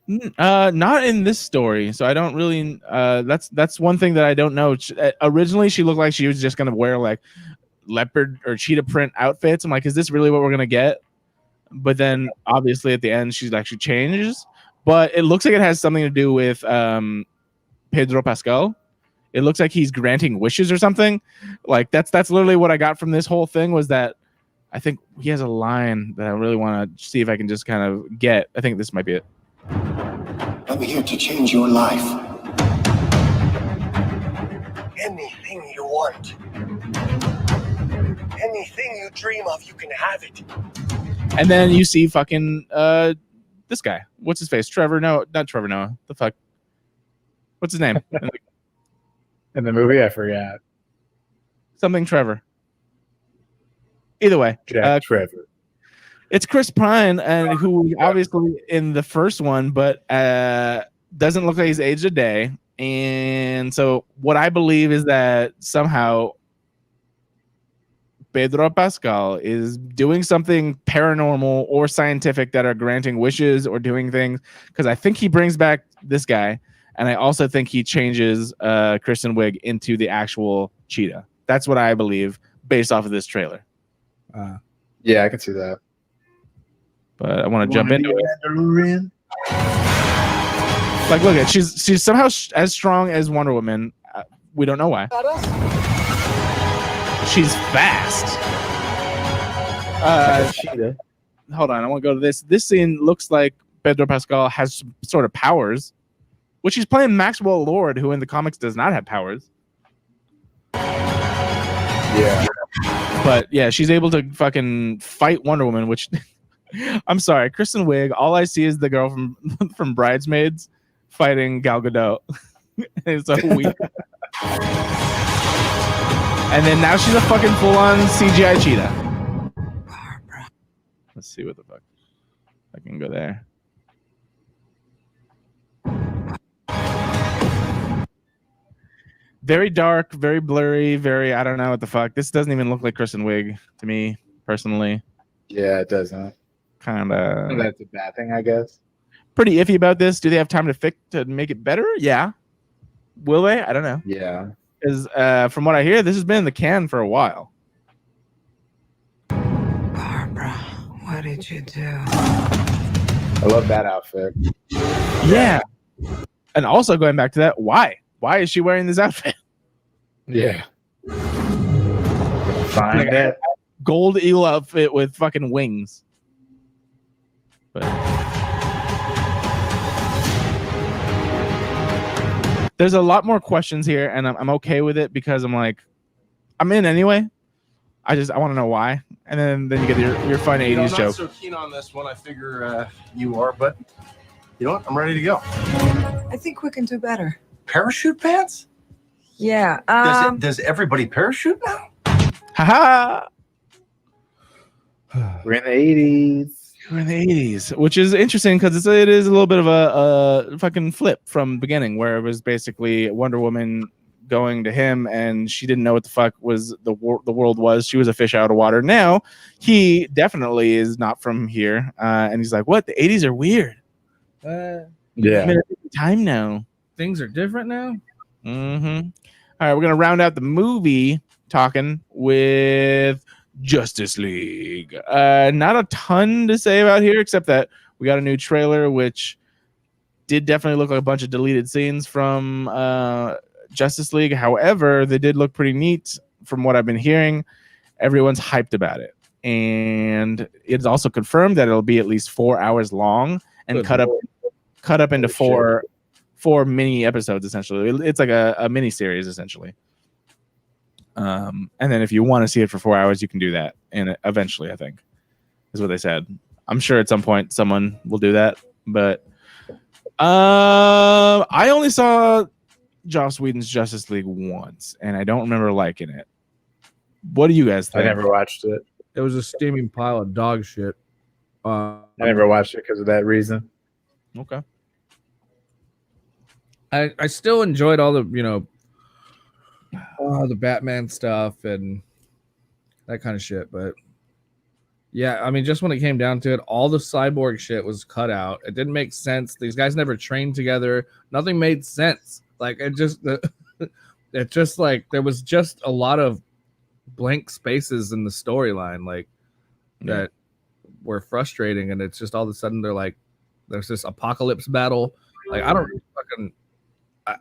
Not in this story. So I don't really. That's one thing that I don't know. Originally, she looked like she was just gonna wear like leopard or cheetah print outfits. I'm like, is this really what we're gonna get? But then obviously at the end, she actually changes. But it looks like it has something to do with Pedro Pascal. It looks like he's granting wishes or something. Like that's literally what I got from this whole thing was that I think he has a line that I really want to see if I can just kind of get. I think this might be it. I'm here to change your life. Anything you want. Anything you dream of, you can have it. And then you see fucking this guy. What's his face? Trevor? No, not Trevor Noah. The fuck? What's his name? In the movie, I forgot. Something Trevor. Either way. Jack Trevor. It's Chris Pine, and who obviously in the first one, but doesn't look like he's aged a day. And so what I believe is that somehow Pedro Pascal is doing something paranormal or scientific that are granting wishes or doing things, because I think he brings back this guy, and I also think he changes Kristen Wiig into the actual Cheetah. That's what I believe based off of this trailer. Yeah, I can see that. But I want to jump into it. Like, look at she's somehow as strong as Wonder Woman. We don't know why. She's fast. Cheetah. Hold on, I want to go to this. This scene looks like Pedro Pascal has some sort of powers, which he's playing Maxwell Lord, who in the comics does not have powers. Yeah. But yeah, she's able to fucking fight Wonder Woman, which I'm sorry, Kristen Wiig, all I see is the girl from Bridesmaids fighting Gal Gadot. It's so weak. And then now she's a fucking full-on CGI cheetah. Barbara. Let's see what the fuck. I can go there. Very dark, very blurry, very I don't know what the fuck. This doesn't even look like Kristen Wiig to me personally. Yeah, it doesn't. Kind of. That's a bad thing, I guess. Pretty iffy about this. Do they have time to make it better? Yeah. Will they? I don't know. Yeah. Because from what I hear, this has been in the can for a while. Barbara, what did you do? I love that outfit. Yeah. And also going back to that, why? Why is she wearing this outfit? Yeah. Find it. Gold eagle outfit with fucking wings. But there's a lot more questions here, and I'm okay with it because I'm like, I'm in anyway. I want to know why, and then you get your fun 80s joke. I'm not so keen on this one. I figure you are, but you know what? I'm ready to go. I think we can do better. Parachute pants? Yeah. Does everybody parachute now? Haha. We're in the 80s. We're in the 80s, which is interesting because it is a little bit of a fucking flip from the beginning, where it was basically Wonder Woman going to him, and she didn't know what the fuck was the world was. She was a fish out of water. Now he definitely is not from here, and he's like, "What? The 80s are weird." Yeah. I'm in a different time now. Things are different now. Mm-hmm. All right, we're gonna round out the movie talking with Justice League. Not a ton to say about here, except that we got a new trailer, which did definitely look like a bunch of deleted scenes from Justice League. However, they did look pretty neat from what I've been hearing. Everyone's hyped about it, and it's also confirmed that it'll be at least 4 hours long and cut up into four mini episodes. Essentially, it's like a mini series essentially. And then if you want to see it for 4 hours, you can do that, and eventually, I think, is what they said. I'm sure at some point someone will do that, but I only saw Joss Whedon's Justice League once, and I don't remember liking it. What do you guys think? I never watched it. It was a steaming pile of dog shit. I never watched it because of that reason. Okay. I still enjoyed all the the Batman stuff and that kind of shit, but yeah, I mean, just when it came down to it, all the Cyborg shit was cut out. It didn't make sense. These guys never trained together. Nothing made sense. Like it just like there was just a lot of blank spaces in the storyline, like that were frustrating. And it's just all of a sudden they're like, there's this apocalypse battle. Like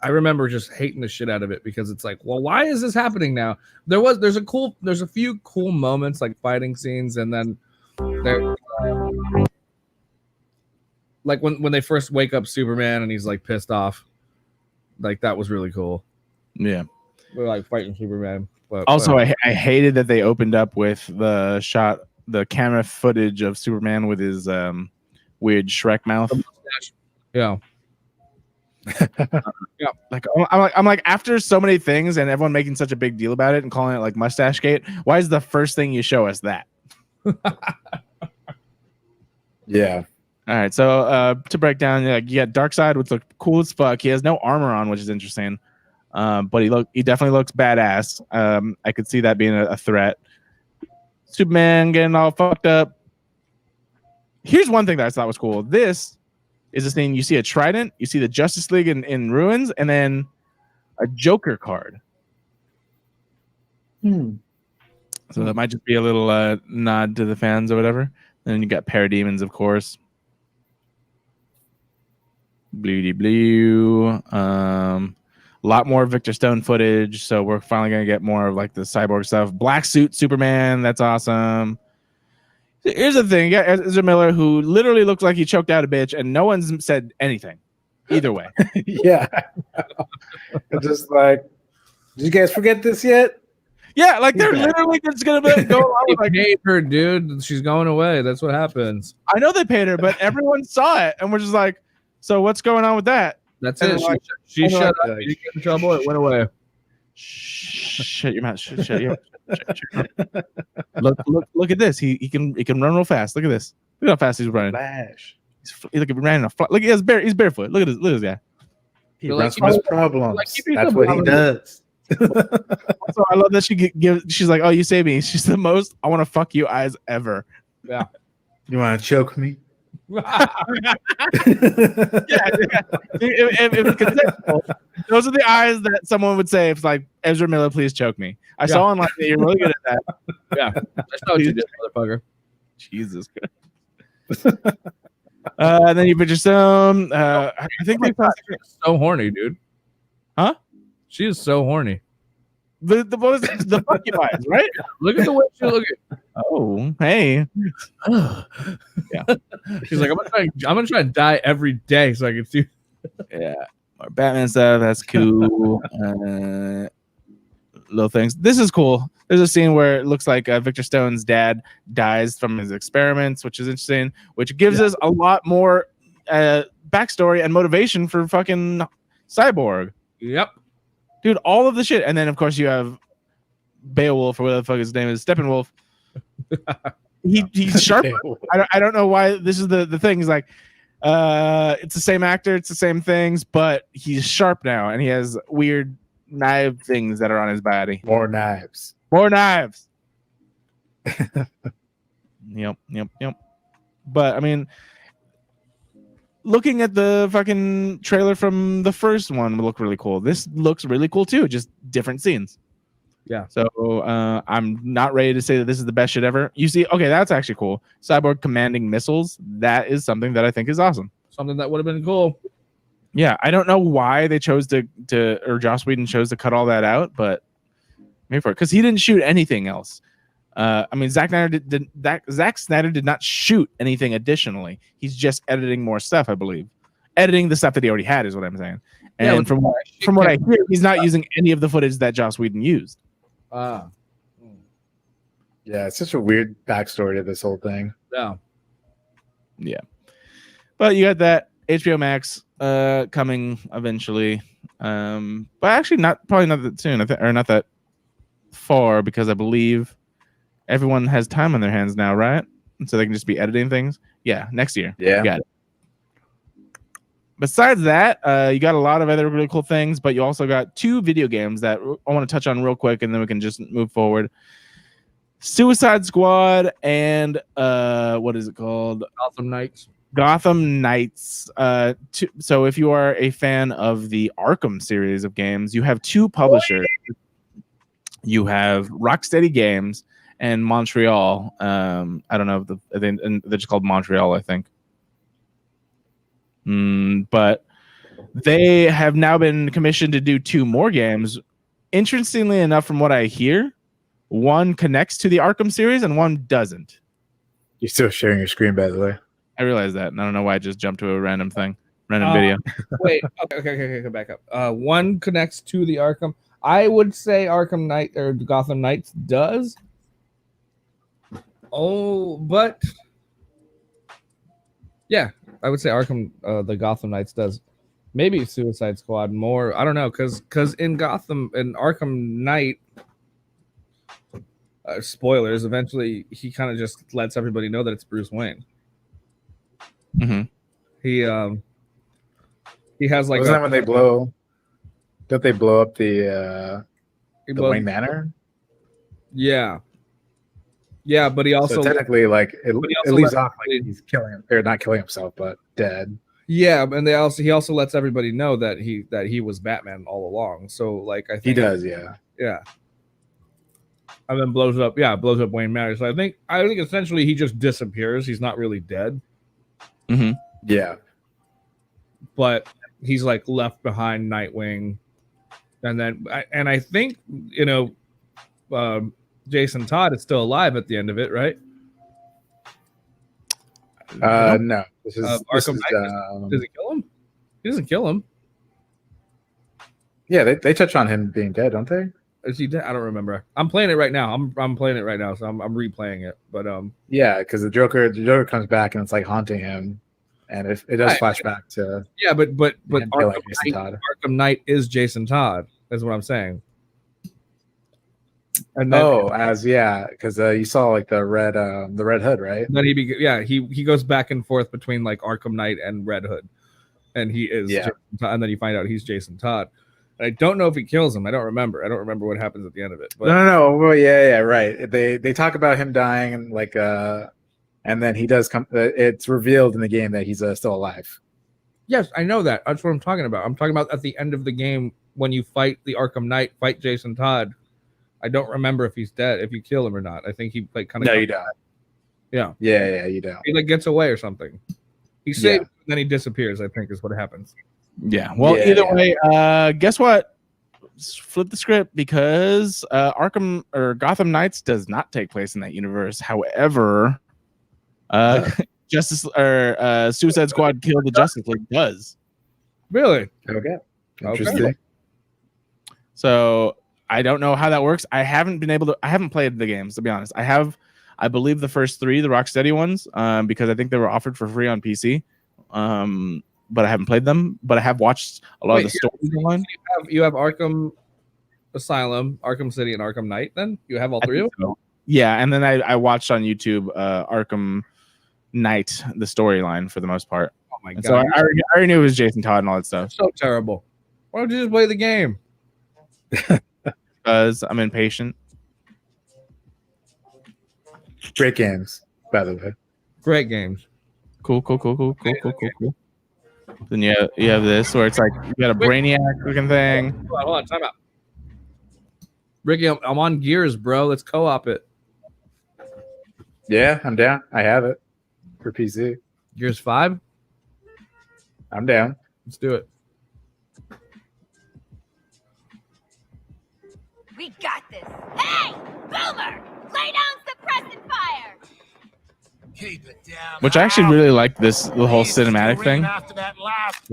I remember just hating the shit out of it because it's like, well, why is this happening now? There's a few cool moments like fighting scenes, and then there, like when they first wake up Superman and he's like pissed off, like that was really cool. Yeah, we're like fighting Superman. But I hated that they opened up with the camera footage of Superman with his weird Shrek mouth. Yeah. Yeah, like I'm like after so many things and everyone making such a big deal about it and calling it like Mustache Gate, why is the first thing you show us that? Yeah. All right, so to break down, like you got Darkseid, which looked cool as fuck. He has no armor on, which is interesting, but he definitely looks badass. I could see that being a threat. Superman getting all fucked up. Here's one thing that I thought was cool. This is this thing, you see a trident, you see the Justice League in ruins, and then a Joker card. So that might just be a little nod to the fans or whatever. And then you got Parademons, of course. Blue. A lot more Victor Stone footage, so we're finally gonna get more of like the cyborg stuff. Black suit Superman, that's awesome. Here's the thing, you got Ezra Miller, who literally looks like he choked out a bitch, and no one's said anything. Either way. Yeah. It's just like, did you guys forget this yet? Yeah, like they're literally just gonna go along with like, paid her, dude. She's going away. That's what happens. I know they paid her, but everyone saw it, and we're just like, so what's going on with that? That's it. She shut up. She got in trouble. It went away. Shut your mouth. Shut your Look at this. He can run real fast. Look at this. Look how fast he's running. Flash. He's running Look, he's barefoot. Look at this guy. He runs from his problems. That's what he does. So I love that she's like, oh, you saved me. She's the most I want to fuck you eyes ever. Yeah. You want to choke me? Yeah. If it's consensual, those are the eyes that someone would say if it's like, Ezra Miller, please choke me. I saw online that you're really good at that. Yeah. That's not what you did, motherfucker. Jesus Christ. And then you put your some. I think they so horny, dude. Huh? She is so horny. The fucking eyes, right? Look at the way she look at. Oh, hey. Yeah. She's like, I'm gonna try and die every day so I can see. Yeah. More Batman stuff. That's cool. Little things. This is cool. There's a scene where it looks like Victor Stone's dad dies from his experiments, which is interesting, which gives us a lot more backstory and motivation for fucking Cyborg. Yep. Dude, all of the shit. And then, of course, you have Beowulf, or whatever the fuck his name is, Steppenwolf. He's sharp. I don't know why this is the thing. He's like, it's the same actor, it's the same things, but he's sharp now, and he has weird knife things that are on his body. More knives. Yep. But I mean, looking at the fucking trailer from the first one would look really cool. This looks really cool too, just different scenes. Yeah. So I'm not ready to say that this is the best shit ever. You see, okay, that's actually cool. Cyborg commanding missiles. That is something that I think is awesome. Something that would have been cool. Yeah, I don't know why they chose to or Joss Whedon chose to cut all that out, but maybe for it, because he didn't shoot anything else. I mean, Zack Snyder did not shoot anything additionally. He's just editing more stuff, I believe. Editing the stuff that he already had is what I'm saying. And yeah, from what I hear, he's not using any of the footage that Joss Whedon used. Yeah, it's such a weird backstory to this whole thing. Yeah. But you got that HBO Max coming eventually. But actually probably not that soon, or not that far, because I believe everyone has time on their hands now, right? And so they can just be editing things. Yeah, next year. Yeah. Got it. besides that, you got a lot of other really cool things, but you also got 2 video games that I want to touch on real quick, and then we can just move forward. Suicide Squad and what is it called? Gotham Knights. So if you are a fan of the Arkham series of games, you have 2 publishers. You have Rocksteady Games and Montreal. I don't know if they're just called Montreal, I think. But they have now been commissioned to do 2 more games. Interestingly enough, from what I hear, one connects to the Arkham series and one doesn't. You're still sharing your screen, by the way. I realize that, and I don't know why I just jumped to a random video. Wait, okay, back up. One connects to the Arkham. I would say Arkham Knight or Gotham Knights does. Oh, but yeah, I would say Arkham, the Gotham Knights does. Maybe Suicide Squad more. I don't know, because in Gotham and Arkham Knight, spoilers. Eventually, he kind of just lets everybody know that it's Bruce Wayne. Mm-hmm. He has like. Wasn't that when they blow? Don't they blow up the Wayne Manor? Yeah. Yeah, but he also so technically like it leaves off like he's killing him, or not killing himself, but dead. Yeah, and he also lets everybody know that he was Batman all along. So like I think he does, yeah. And then blows up Wayne Manor. So I think essentially he just disappears. He's not really dead. Mm-hmm. Yeah. But he's like left behind Nightwing. And I think, Jason Todd is still alive at the end of it, right? No. This is Arkham Knight. Does he kill him? He doesn't kill him. Yeah, they touch on him being dead, don't they? Is he dead? I don't remember. I'm playing it right now. I'm playing it right now, so I'm replaying it. But yeah, because the Joker comes back and it's like haunting him, and it does flash back to but Arkham Knight is Jason Todd. That's what I'm saying. And then, because you saw like the red hood, right? Then he goes back and forth between like Arkham Knight and Red Hood, and he is Jason Todd, and then you find out he's Jason Todd. And I don't know if he kills him. I don't remember what happens at the end of it. But no. Well, yeah, right. They talk about him dying and like and then he does come. It's revealed in the game that he's still alive. Yes, I know that. That's what I'm talking about. I'm talking about at the end of the game when you fight the Arkham Knight, fight Jason Todd. I don't remember if he's dead, if you kill him or not. I think he like kind of. No, you don't. Yeah. Yeah, you don't. He like gets away or something. He saves, and then he disappears. I think is what happens. Yeah. Well, either way, guess what? Flip the script because Arkham or Gotham Knights does not take place in that universe. However, Suicide Squad Kill the Justice League does. Really? Okay. Interesting. So I don't know how that works. I haven't played the games, to be honest. I believe the first 3, the Rocksteady ones, because I think they were offered for free on PC. But I haven't played them. But I have watched a lot of the stories online. You have Arkham Asylum, Arkham City, and Arkham Knight. Then you have all 3 of them. So. Yeah, and then I watched on YouTube Arkham Knight, the storyline for the most part. Oh my god! God! So I already knew it was Jason Todd and all that stuff. So terrible. Why don't you just play the game? Because I'm impatient. Great games, by the way. Great games. Cool. Then you have this where it's like you got a Brainiac looking thing. Hold on, time out. Ricky, I'm on Gears, bro. Let's co-op it. Yeah, I'm down. I have it for PC. Gears 5? I'm down. Let's do it. We got this. Hey, Boomer! Lay down suppressant fire! Keep it down. Which I actually really like the whole cinematic thing. After that last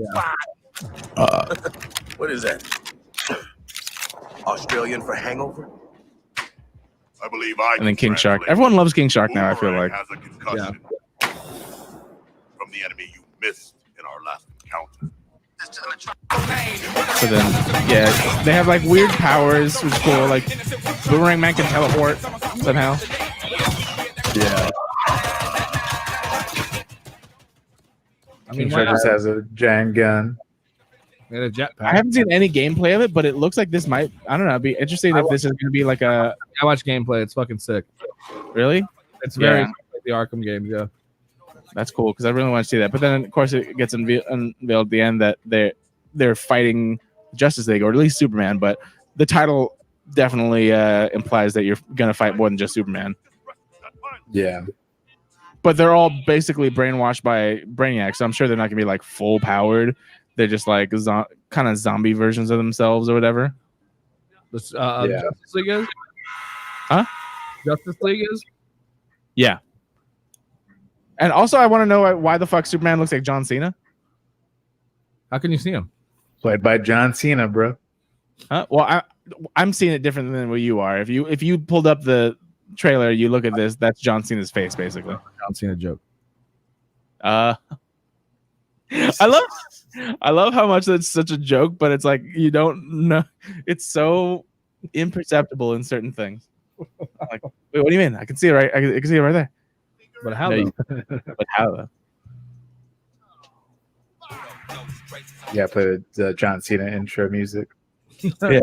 What is that? Australian for hangover? I believe and then King Shark. Everyone loves King Shark now, I feel like. Has a concussion from the enemy you missed in our last encounter. So then, yeah, they have like weird powers, which is cool. Like Boomerang Man can teleport somehow. Yeah. I mean, King Shark just has a giant gun. And a jetpack. I haven't seen any gameplay of it, but it looks like this might, I don't know, be interesting if this is going to be like a... I watch gameplay. It's fucking sick. Really? It's very like the Arkham games, yeah. That's cool because I really want to see that. But then, of course, it gets unveiled at the end that they're fighting Justice League, or at least Superman. But the title definitely implies that you're going to fight more than just Superman. Yeah. But they're all basically brainwashed by Brainiac, so I'm sure they're not going to be like full powered. They're just like kind of zombie versions of themselves or whatever. Justice League is? Huh? Justice League is? Yeah. And also, I want to know why the fuck Superman looks like John Cena. How can you see him? Played by John Cena, bro. Huh? Well, I'm seeing it different than what you are. If you pulled up the trailer, you look at this, that's John Cena's face, basically. John Cena joke. I love how much that's such a joke, but it's like you don't know. It's so imperceptible in certain things. Like, wait, what do you mean? I can see it right. I can see it right there. But how? No, but how though? Yeah, play the John Cena intro music. Yeah.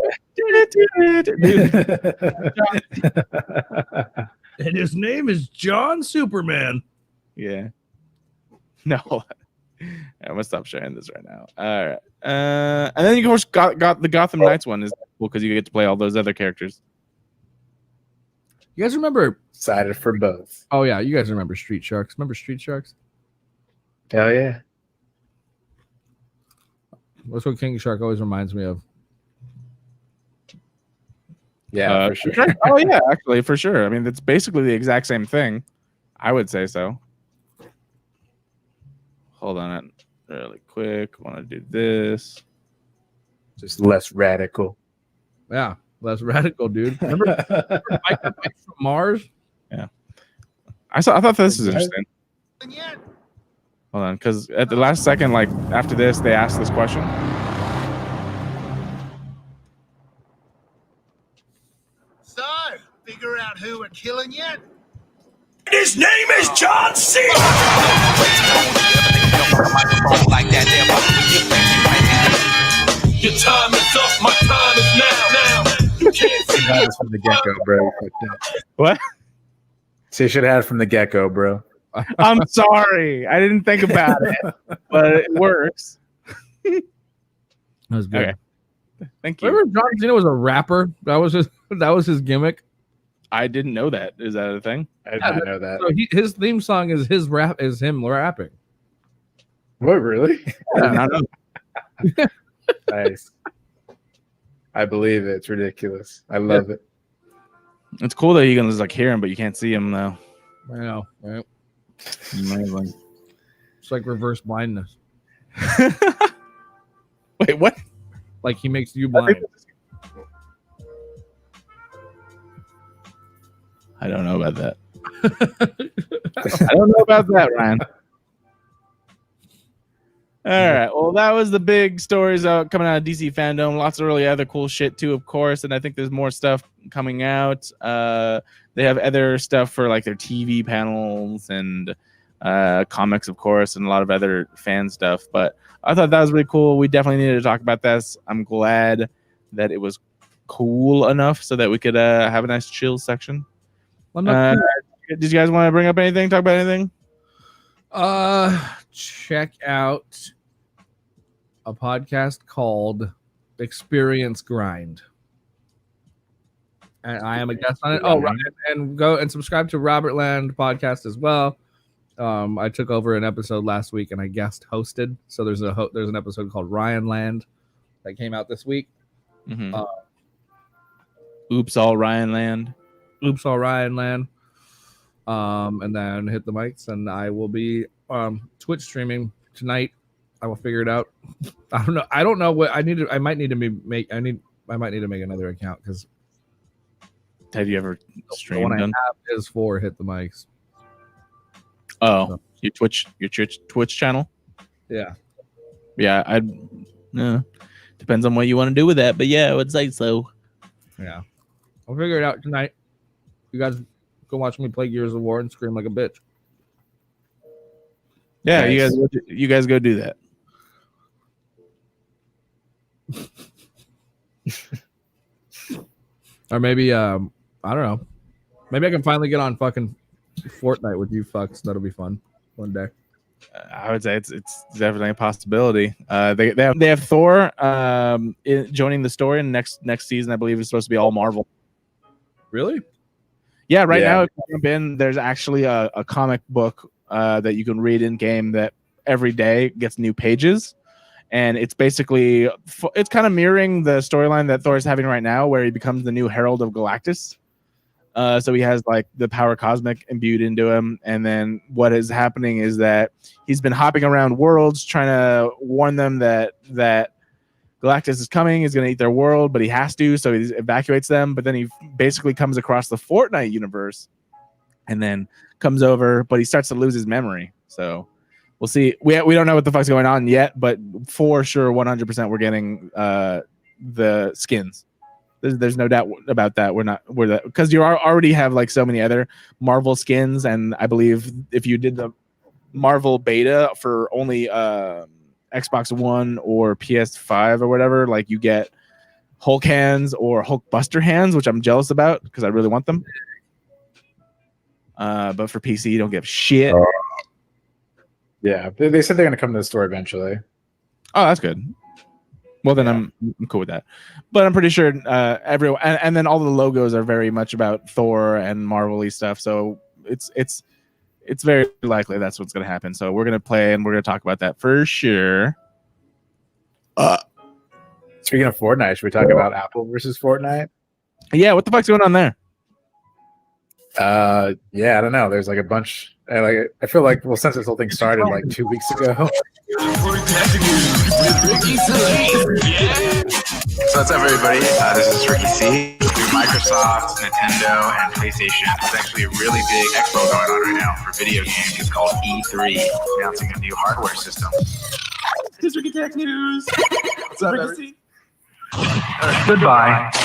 And his name is John Superman. Yeah. No. I'm gonna stop sharing this right now. All right. And then you of course got the Gotham Knights one is cool because you get to play all those other characters. You guys remember? Excited for both. Oh yeah, you guys remember Street Sharks? Remember Street Sharks? Hell yeah. That's what King Shark always reminds me of. Yeah, for sure. Oh yeah, actually, for sure. I mean, it's basically the exact same thing. I would say so. Hold on it really quick. Want to do this. Just less radical. Yeah, less radical, dude. Remember Mike from Mars? Yeah. I thought this was interesting. Hold on, because at the last second, like after this, they asked this question. So, figure out who we're killing yet? His name is John Cena. Your time is up. My time is now. You can't see That was from the get-go, bro. What? So you should have had it from the get-go, bro. I'm sorry. I didn't think about it, but it works. That was good. Okay. Thank you. Remember John Cena was a rapper? That was his gimmick. I didn't know that. Is that a thing? I did not know that. So his theme song is him rapping. What, really? I did not know. Nice. I believe it. It's ridiculous. I love it. It's cool that you can just like hear him, but you can't see him though. I know, right? Amazing. It's like reverse blindness. Wait, what? Like he makes you blind. I don't know about that. I don't know about that, Ryan. All right. Well, that was the big stories coming out of DC Fandome. Lots of really other cool shit too, of course. And I think there's more stuff coming out. They have other stuff for like their TV panels and comics, of course, and a lot of other fan stuff. But I thought that was really cool. We definitely needed to talk about this. I'm glad that it was cool enough so that we could have a nice chill section. Did you guys want to bring up anything? Talk about anything? Check out a podcast called Experience Grind. And I am a guest on it. Oh, right. And go and subscribe to Robert Land podcast as well. I took over an episode last week and I guest hosted. So there's an episode called Ryan Land that came out this week. Mm-hmm. Oops, all Ryan Land. Oops, all Ryan Land. And then hit the mics, and I will be Twitch streaming tonight. I will figure it out. I don't know what I need to. I might need to make another account because. Have you ever streamed? The one I have is for Hit the Mics. Oh, so. your Twitch channel? Yeah. Yeah, depends on what you want to do with that, but yeah, I would say so. Yeah. I'll figure it out tonight. You guys go watch me play Gears of War and scream like a bitch. Yeah, Nice. you guys go do that. Or maybe I don't know. Maybe I can finally get on fucking Fortnite with you fucks. That'll be fun one day. I would say it's definitely a possibility. They have Thor joining the story in next season. I believe it's supposed to be all Marvel. Really? Yeah, right now if you jump in, there's actually a comic book that you can read in game that every day gets new pages, and it's basically it's kind of mirroring the storyline that Thor is having right now, where he becomes the new Herald of Galactus. So he has like the power cosmic imbued into him, and then what is happening is that he's been hopping around worlds trying to warn them that Galactus is coming, he's going to eat their world, but he has to, so he evacuates them. But then he basically comes across the Fortnite universe and then comes over, but he starts to lose his memory. So we'll see. We don't know what the fuck's going on yet, but for sure 100% we're getting the skins. There's no doubt about that. We're because you already have like so many other Marvel skins, and I believe if you did the Marvel beta for only Xbox One or PS5 or whatever, like you get Hulk hands or Hulk Buster hands, which I'm jealous about because I really want them. But for PC, you don't give shit. Yeah, they said they're going to come to the store eventually. Oh, that's good. Well, then I'm cool with that. But I'm pretty sure everyone, and then all the logos are very much about Thor and Marvel-y stuff. So it's very likely that's what's going to happen. So we're going to play and we're going to talk about that for sure. Speaking of Fortnite, should we talk about Apple versus Fortnite? Yeah, what the fuck's going on there? Yeah, I don't know. There's like a bunch. I feel like since this whole thing started like 2 weeks ago. So what's up, everybody? This is Ricky C. Microsoft, Nintendo, and PlayStation. There's actually a really big expo going on right now for video games. It's called E3, announcing a new hardware system. This is Ricky Tech News. What's up, Ricky? Goodbye. Oh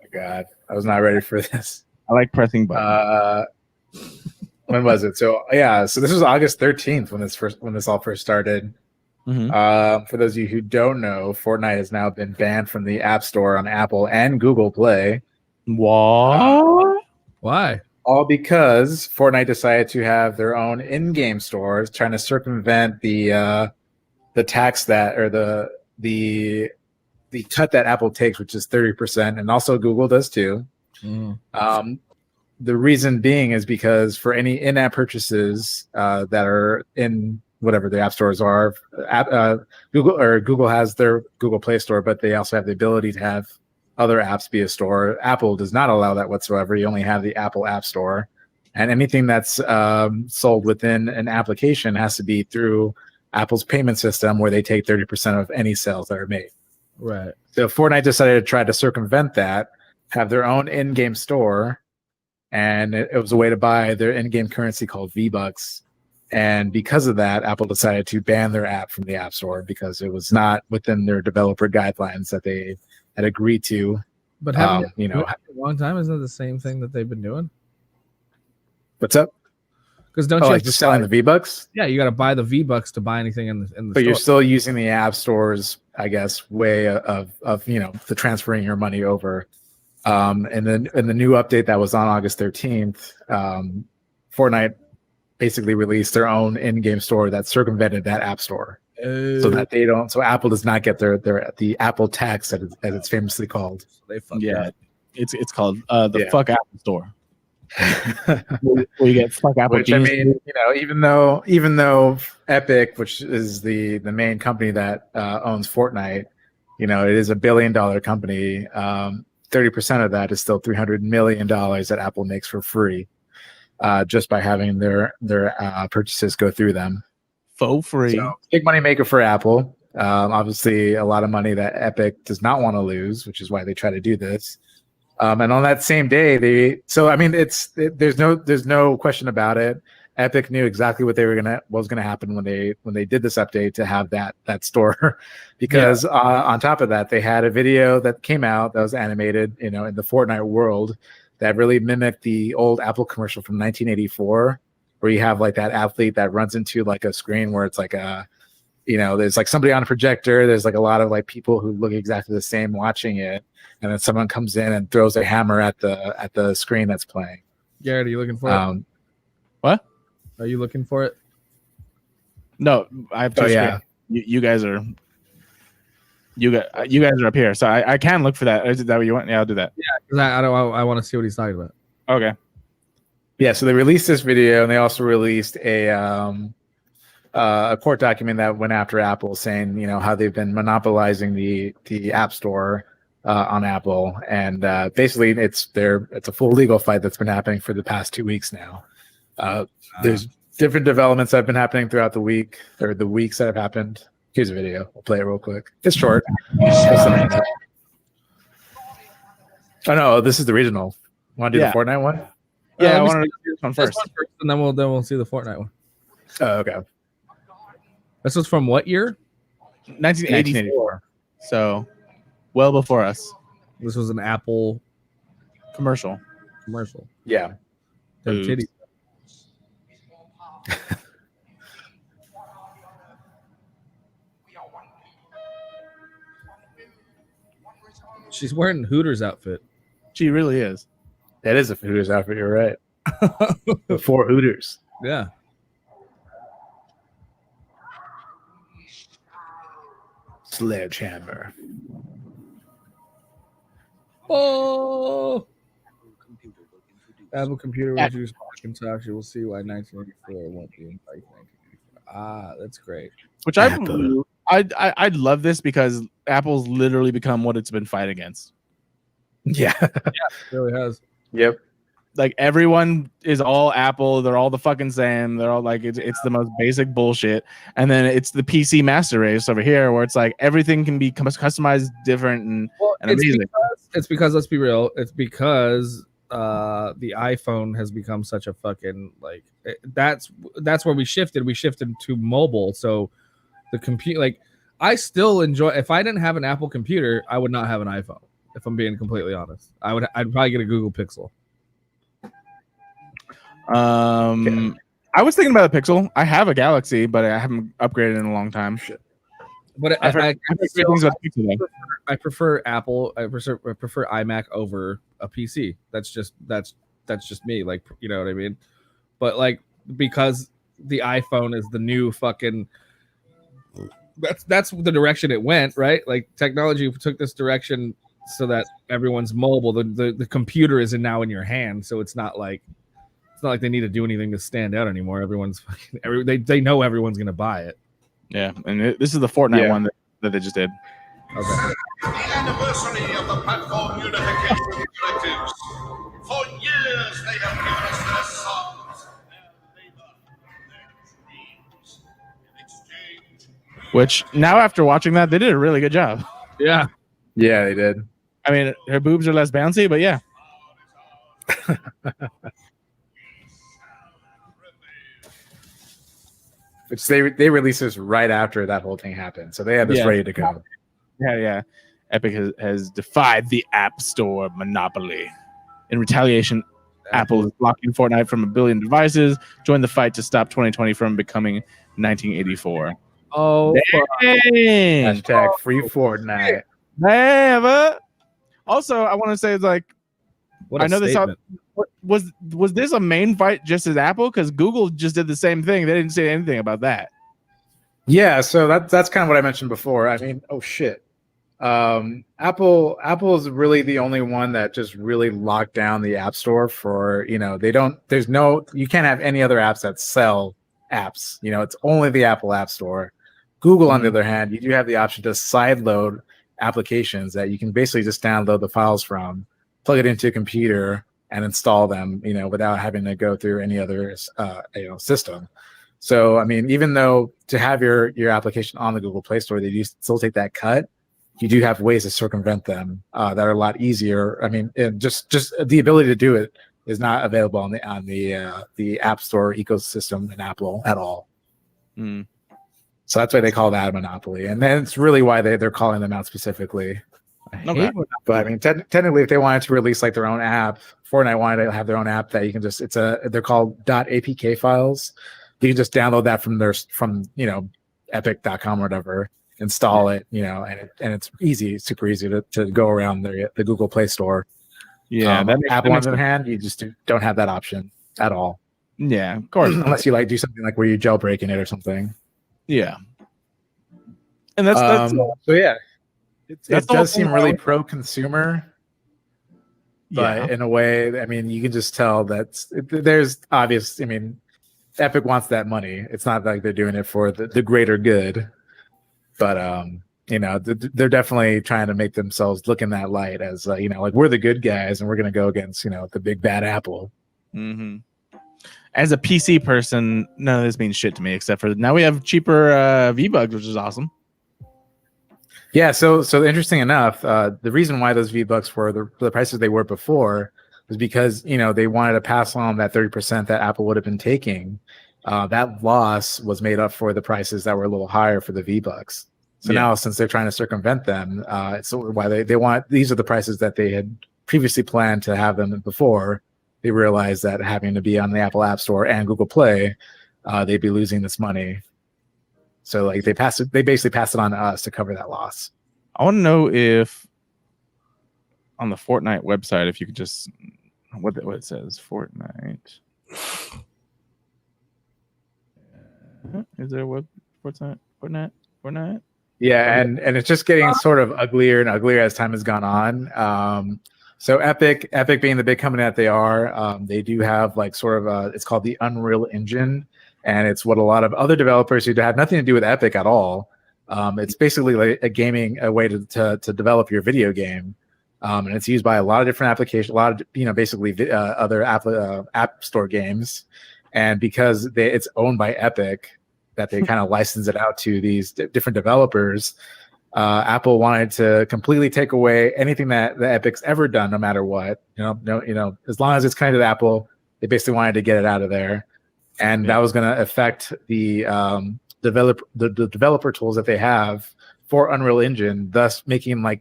my God, I was not ready for this. I like pressing buttons. When was it? So this was August 13th when this all first started. Mm-hmm. For those of you who don't know, Fortnite has now been banned from the App Store on Apple and Google Play. What? Why? All because Fortnite decided to have their own in-game stores, trying to circumvent the tax that or the cut that Apple takes, which is 30%, and also Google does too. The reason being is because for any in-app purchases that are in whatever the app stores are, Google has their Google Play Store, but they also have the ability to have other apps be a store. Apple does not allow that whatsoever. You only have the Apple App Store, and anything that's sold within an application has to be through Apple's payment system, where they take 30% of any sales that are made. Right. So Fortnite decided to try to circumvent that, have their own in-game store, and it was a way to buy their in-game currency called V-Bucks. And because of that, Apple decided to ban their app from the App Store because it was not within their developer guidelines that they had agreed to. But haven't a long time? Isn't it the same thing that they've been doing? What's up? Because don't you like just selling the V-Bucks? Yeah, you got to buy the V-Bucks to buy anything in the But store. you're still using the App Store's, I guess, way of the transferring your money over. And then in the new update that was on August 13th, Fortnite basically released their own in-game store that circumvented that App Store, so that they don't. So Apple does not get the Apple tax, as it's famously called. They fucked Yeah, up. it's called the fuck Apple Store. Where you get fuck Apple. Which I mean, even though Epic, which is the main company that owns Fortnite, it is $1 billion company. 30% of that is still $300 million that Apple makes for free, just by having their purchases go through them for free. So, big money maker for Apple. Obviously, a lot of money that Epic does not want to lose, which is why they try to do this. And on that same day, there's no question about it. Epic knew exactly what was gonna happen when they did this update to have that store, because on top of that, they had a video that came out that was animated, in the Fortnite world, that really mimicked the old Apple commercial from 1984, where you have like that athlete that runs into like a screen where it's like a, there's like somebody on a projector. There's like a lot of like people who look exactly the same watching it, and then someone comes in and throws a hammer at the screen that's playing. Garrett, are you looking for it? What? Are you looking for it? No, I have two screens. You guys are up here, so I can look for that. Is that what you want? Yeah, I'll do that. Yeah, because I want to see what he's talking about. Okay. Yeah, so they released this video, and they also released a court document that went after Apple, saying how they've been monopolizing the App Store on Apple, and basically it's a full legal fight that's been happening for the past 2 weeks now. There's different developments that have been happening throughout the week, or the weeks that have happened. Here's a video. We'll play it real quick. It's short. Oh no, this is the regional. Want to do the Fortnite one? Yeah, I want to do this one first, and then we'll see the Fortnite one. Oh, okay. This was from what year? 1984. So, well before us. This was an Apple commercial. Yeah. Titty. She's wearing Hooters outfit. She really is. That is a Hooters outfit. You're right. Before Hooters. Yeah. Sledgehammer. Oh. Apple computer will use Macintosh. You will see why 1984 won't be in 1984. That's great. Which I'd love this because Apple's literally become what it's been fighting against. Yeah. It really has. Yep. Like everyone is all Apple. They're all the fucking same. They're all like it's the most basic bullshit. And then it's the PC master race over here where it's like everything can be customized different and amazing. It's because let's be real. It's because the iPhone has become such a fucking that's where we shifted. We shifted to mobile. So the computer, like I still enjoy. If I didn't have an Apple computer, I would not have an iPhone. If I'm being completely honest, I'd probably get a Google Pixel. I was thinking about a Pixel. I have a Galaxy, but I haven't upgraded in a long time. Shit. But I prefer Apple. I prefer iMac over a PC. That's just me. Like, you know what I mean? But like because the iPhone is the new fucking. That's the direction it went, right? Like technology took this direction so that everyone's mobile. The computer is now in your hand, so it's not like they need to do anything to stand out anymore. Everyone's fucking they know everyone's gonna buy it. Yeah, and this is the Fortnite one that they just did. Okay. The anniversary of the platform unification directives. For years they have given us their sons, their labor, their dreams. In exchange, Which now after watching that, they did a really good job. Yeah. Yeah, they did. I mean, her boobs are less bouncy, but yeah. Which they released this right after that whole thing happened, so they had this ready to go. Yeah. Epic has defied the App Store monopoly. In retaliation, Apple is blocking Fortnite from 1 billion devices. Join the fight to stop 2020 from becoming 1984. Oh, dang. Hashtag free Fortnite. Never. Also, I want to say, like, what a I know statement. this was this a main fight just as Apple? Because Google just did the same thing. They didn't say anything about that. Yeah, so that's kind of what I mentioned before. I mean, oh shit. Apple is really the only one that just really locked down the App Store for, you can't have any other apps that sell apps. It's only the Apple App Store. Google, on the other hand, you do have the option to sideload applications that you can basically just download the files from, plug it into a computer, and install them, without having to go through any other, system. So, I mean, even though to have your application on the Google Play Store, they do still take that cut. You do have ways to circumvent them that are a lot easier. I mean, just the ability to do it is not available on the App Store ecosystem in Apple at all. So that's why they call that a monopoly, and then it's really why they're calling them out specifically. Okay. But I mean, technically, if they wanted to release like their own app, Fortnite wanted to have their own app that you can just they're called .apk files. You can just download that from epic.com or whatever, install it, and it's easy, super easy to go around the Google Play Store. Yeah, Apple on the other hand, you just don't have that option at all. Yeah, of course. Unless you like do something like where you jailbreaking it or something. Yeah. And that's so yeah. It does seem really right? pro-consumer, but Yeah. in a way, I mean, you can just tell that there's obvious. I mean, Epic wants that money. It's not like they're doing it for the greater good, but they're definitely trying to make themselves look in that light as like we're the good guys and we're going to go against the big bad Apple. Mm-hmm. As a PC person, none of this means shit to me except for now we have cheaper V-Bucks, which is awesome. Yeah, so interesting enough, the reason why those V-Bucks were the prices they were before was because they wanted to pass on that 30% that Apple would have been taking. That loss was made up for the prices that were a little higher for the V-Bucks. So now, since they're trying to circumvent them, it's why they want these are the prices that they had previously planned to have them before. They realized that having to be on the Apple App Store and Google Play, they'd be losing this money. So like they basically passed it on to us to cover that loss. I want to know if on the Fortnite website, if you could just what it says, Fortnite. Is there a web Fortnite? Yeah, and it's just getting sort of uglier and uglier as time has gone on. So Epic being the big company that they are, they do have like sort of it's called the Unreal Engine. And it's what a lot of other developers who have nothing to do with Epic at all. It's basically like a way to develop your video game, and it's used by a lot of different applications, a lot of basically other app store games. And because it's owned by Epic, that they kind of license it out to these different developers. Apple wanted to completely take away anything that the Epic's ever done, no matter what. As long as it's kind of Apple, they basically wanted to get it out of there. And that was going to affect the developer tools that they have for Unreal Engine, thus making like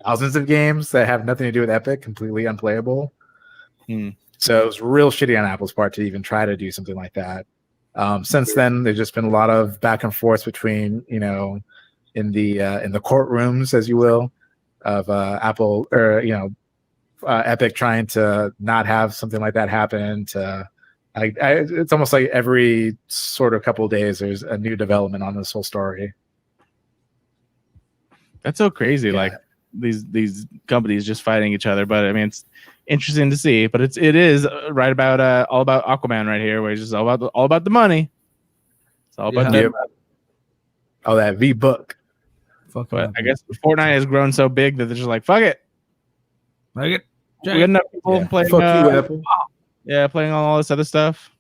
thousands of games that have nothing to do with Epic completely unplayable. So it was real shitty on Apple's part to even try to do something like that. Since then, there's just been a lot of back and forth between in the courtrooms, as you will, of Apple or Epic trying to not have something like that happen. It's almost like every sort of couple of days there's a new development on this whole story. That's so crazy. Like these companies just fighting each other. But I mean, it's interesting to see. But it is right about all about Aquaman right here, where it's just all about the money. It's all about that V-Buck. But I guess Fortnite has grown so big that they're just like, fuck it. We got enough people playing. Fuck you, Apple. Yeah, playing on all this other stuff.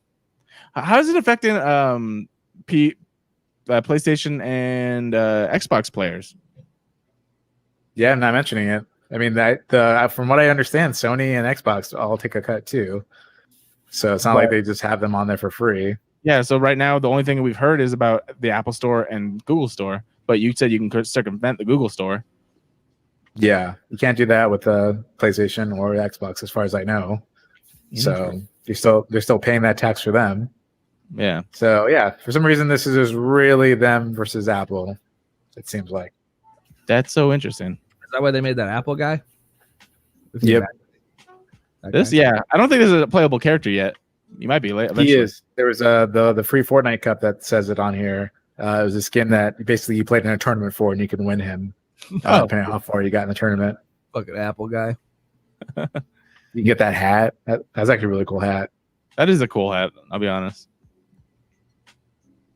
How is it affecting PlayStation and Xbox players? Yeah, I'm not mentioning it. I mean, from what I understand, Sony and Xbox all take a cut too. So it's not like they just have them on there for free. Yeah, so right now the only thing we've heard is about the Apple Store and Google Store. But you said you can circumvent the Google Store. Yeah, you can't do that with the PlayStation or Xbox, as far as I know. So they're still paying that tax for them. Yeah. So yeah, for some reason this is just really them versus Apple. It seems like. That's so interesting. Is that why they made that Apple guy? Yep. I don't think there's a playable character yet. You might be late. He is. There was the free Fortnite Cup that says it on here. It was a skin that basically you played in a tournament for, and you can win him depending on how far you got in the tournament. Fucking Apple guy. You get that hat. That's actually a really cool hat. That is a cool hat. I'll be honest.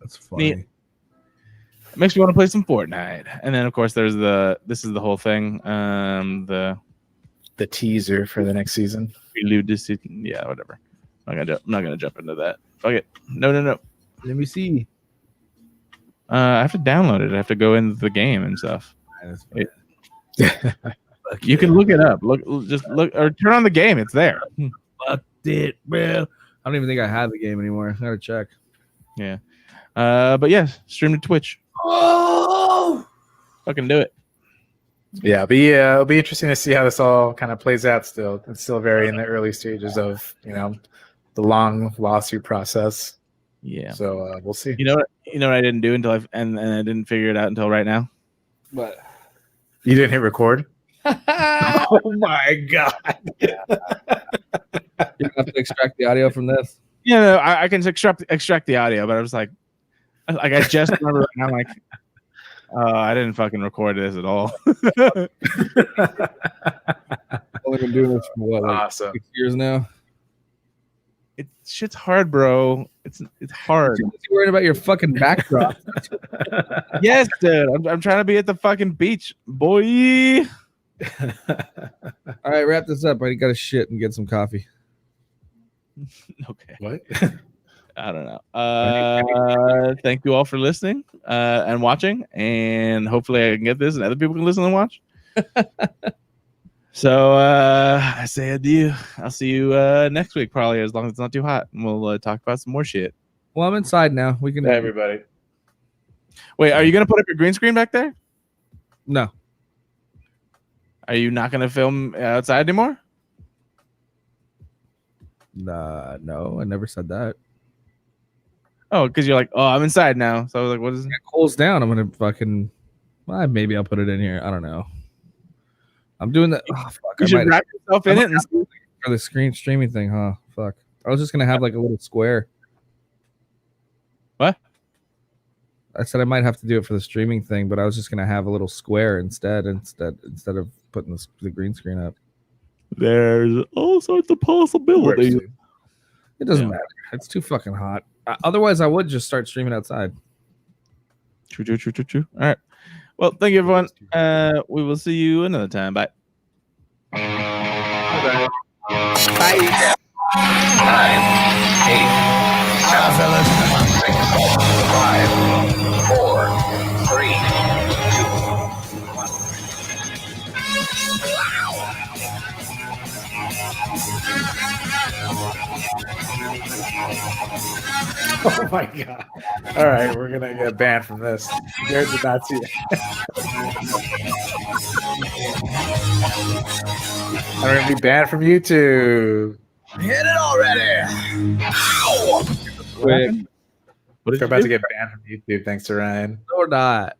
That's funny. Neat. It makes me want to play some Fortnite. And then of course there's this is the whole thing. The teaser for the next season. Prelude to season. Yeah, whatever. I'm not gonna jump into that. Fuck it. No. Let me see. I have to download it. I have to go into the game and stuff. You can look it up. Just look or turn on the game. It's there. Fuck it, bro. I don't even think I have the game anymore. I gotta check. Yeah. But yeah, stream to Twitch. Oh, fucking do it. Yeah, it'll be interesting to see how this all kind of plays out. Still, it's still very in the early stages of the long lawsuit process. Yeah. So we'll see. You know what I didn't do until and I didn't figure it out until right now. But You didn't hit record. Oh my god! You have to extract the audio from this. Yeah, no, I can extract the audio, but I was like I just remember right now, like, I didn't fucking record this at all. Only been doing this for what, like Awesome. 6 years now. Shit's hard, bro. It's hard. You're worried about your fucking backdrop. Yes, dude. I'm trying to be at the fucking beach, boy. All right, wrap this up. I got to shit and get some coffee. Okay. What? I don't know. Thank you all for listening and watching, and hopefully I can get this and other people can listen and watch. So I say adieu. I'll see you next week, probably, as long as it's not too hot, and we'll talk about some more shit. Well, I'm inside now. We can. Hey, everybody. Wait, are you gonna put up your green screen back there? No. Are you not gonna film outside anymore? No, I never said that. Oh, because you're like, oh, I'm inside now. So I was like, what is it? When it cools down, I'm gonna fucking. Well, maybe I'll put it in here. I don't know. I'm doing that. Oh, fuck. You should wrap yourself in it and for the streaming thing, huh? Fuck. I was just gonna have like a little square. What? I said I might have to do it for the streaming thing, but I was just gonna have a little square instead of putting the green screen up. There's all sorts of possibilities. It doesn't matter. It's too fucking hot. Otherwise, I would just start streaming outside. True. All right. Well, thank you, everyone. We will see you another time. Bye. Bye. 9, 8, 7, 6, 5, 4, 3, 2. Oh my god! All right, we're gonna get banned from this. Garrett did not see it. I'm gonna be banned from YouTube. Hit it already! Ow! We're about to get banned from YouTube. Thanks to Ryan. Or not.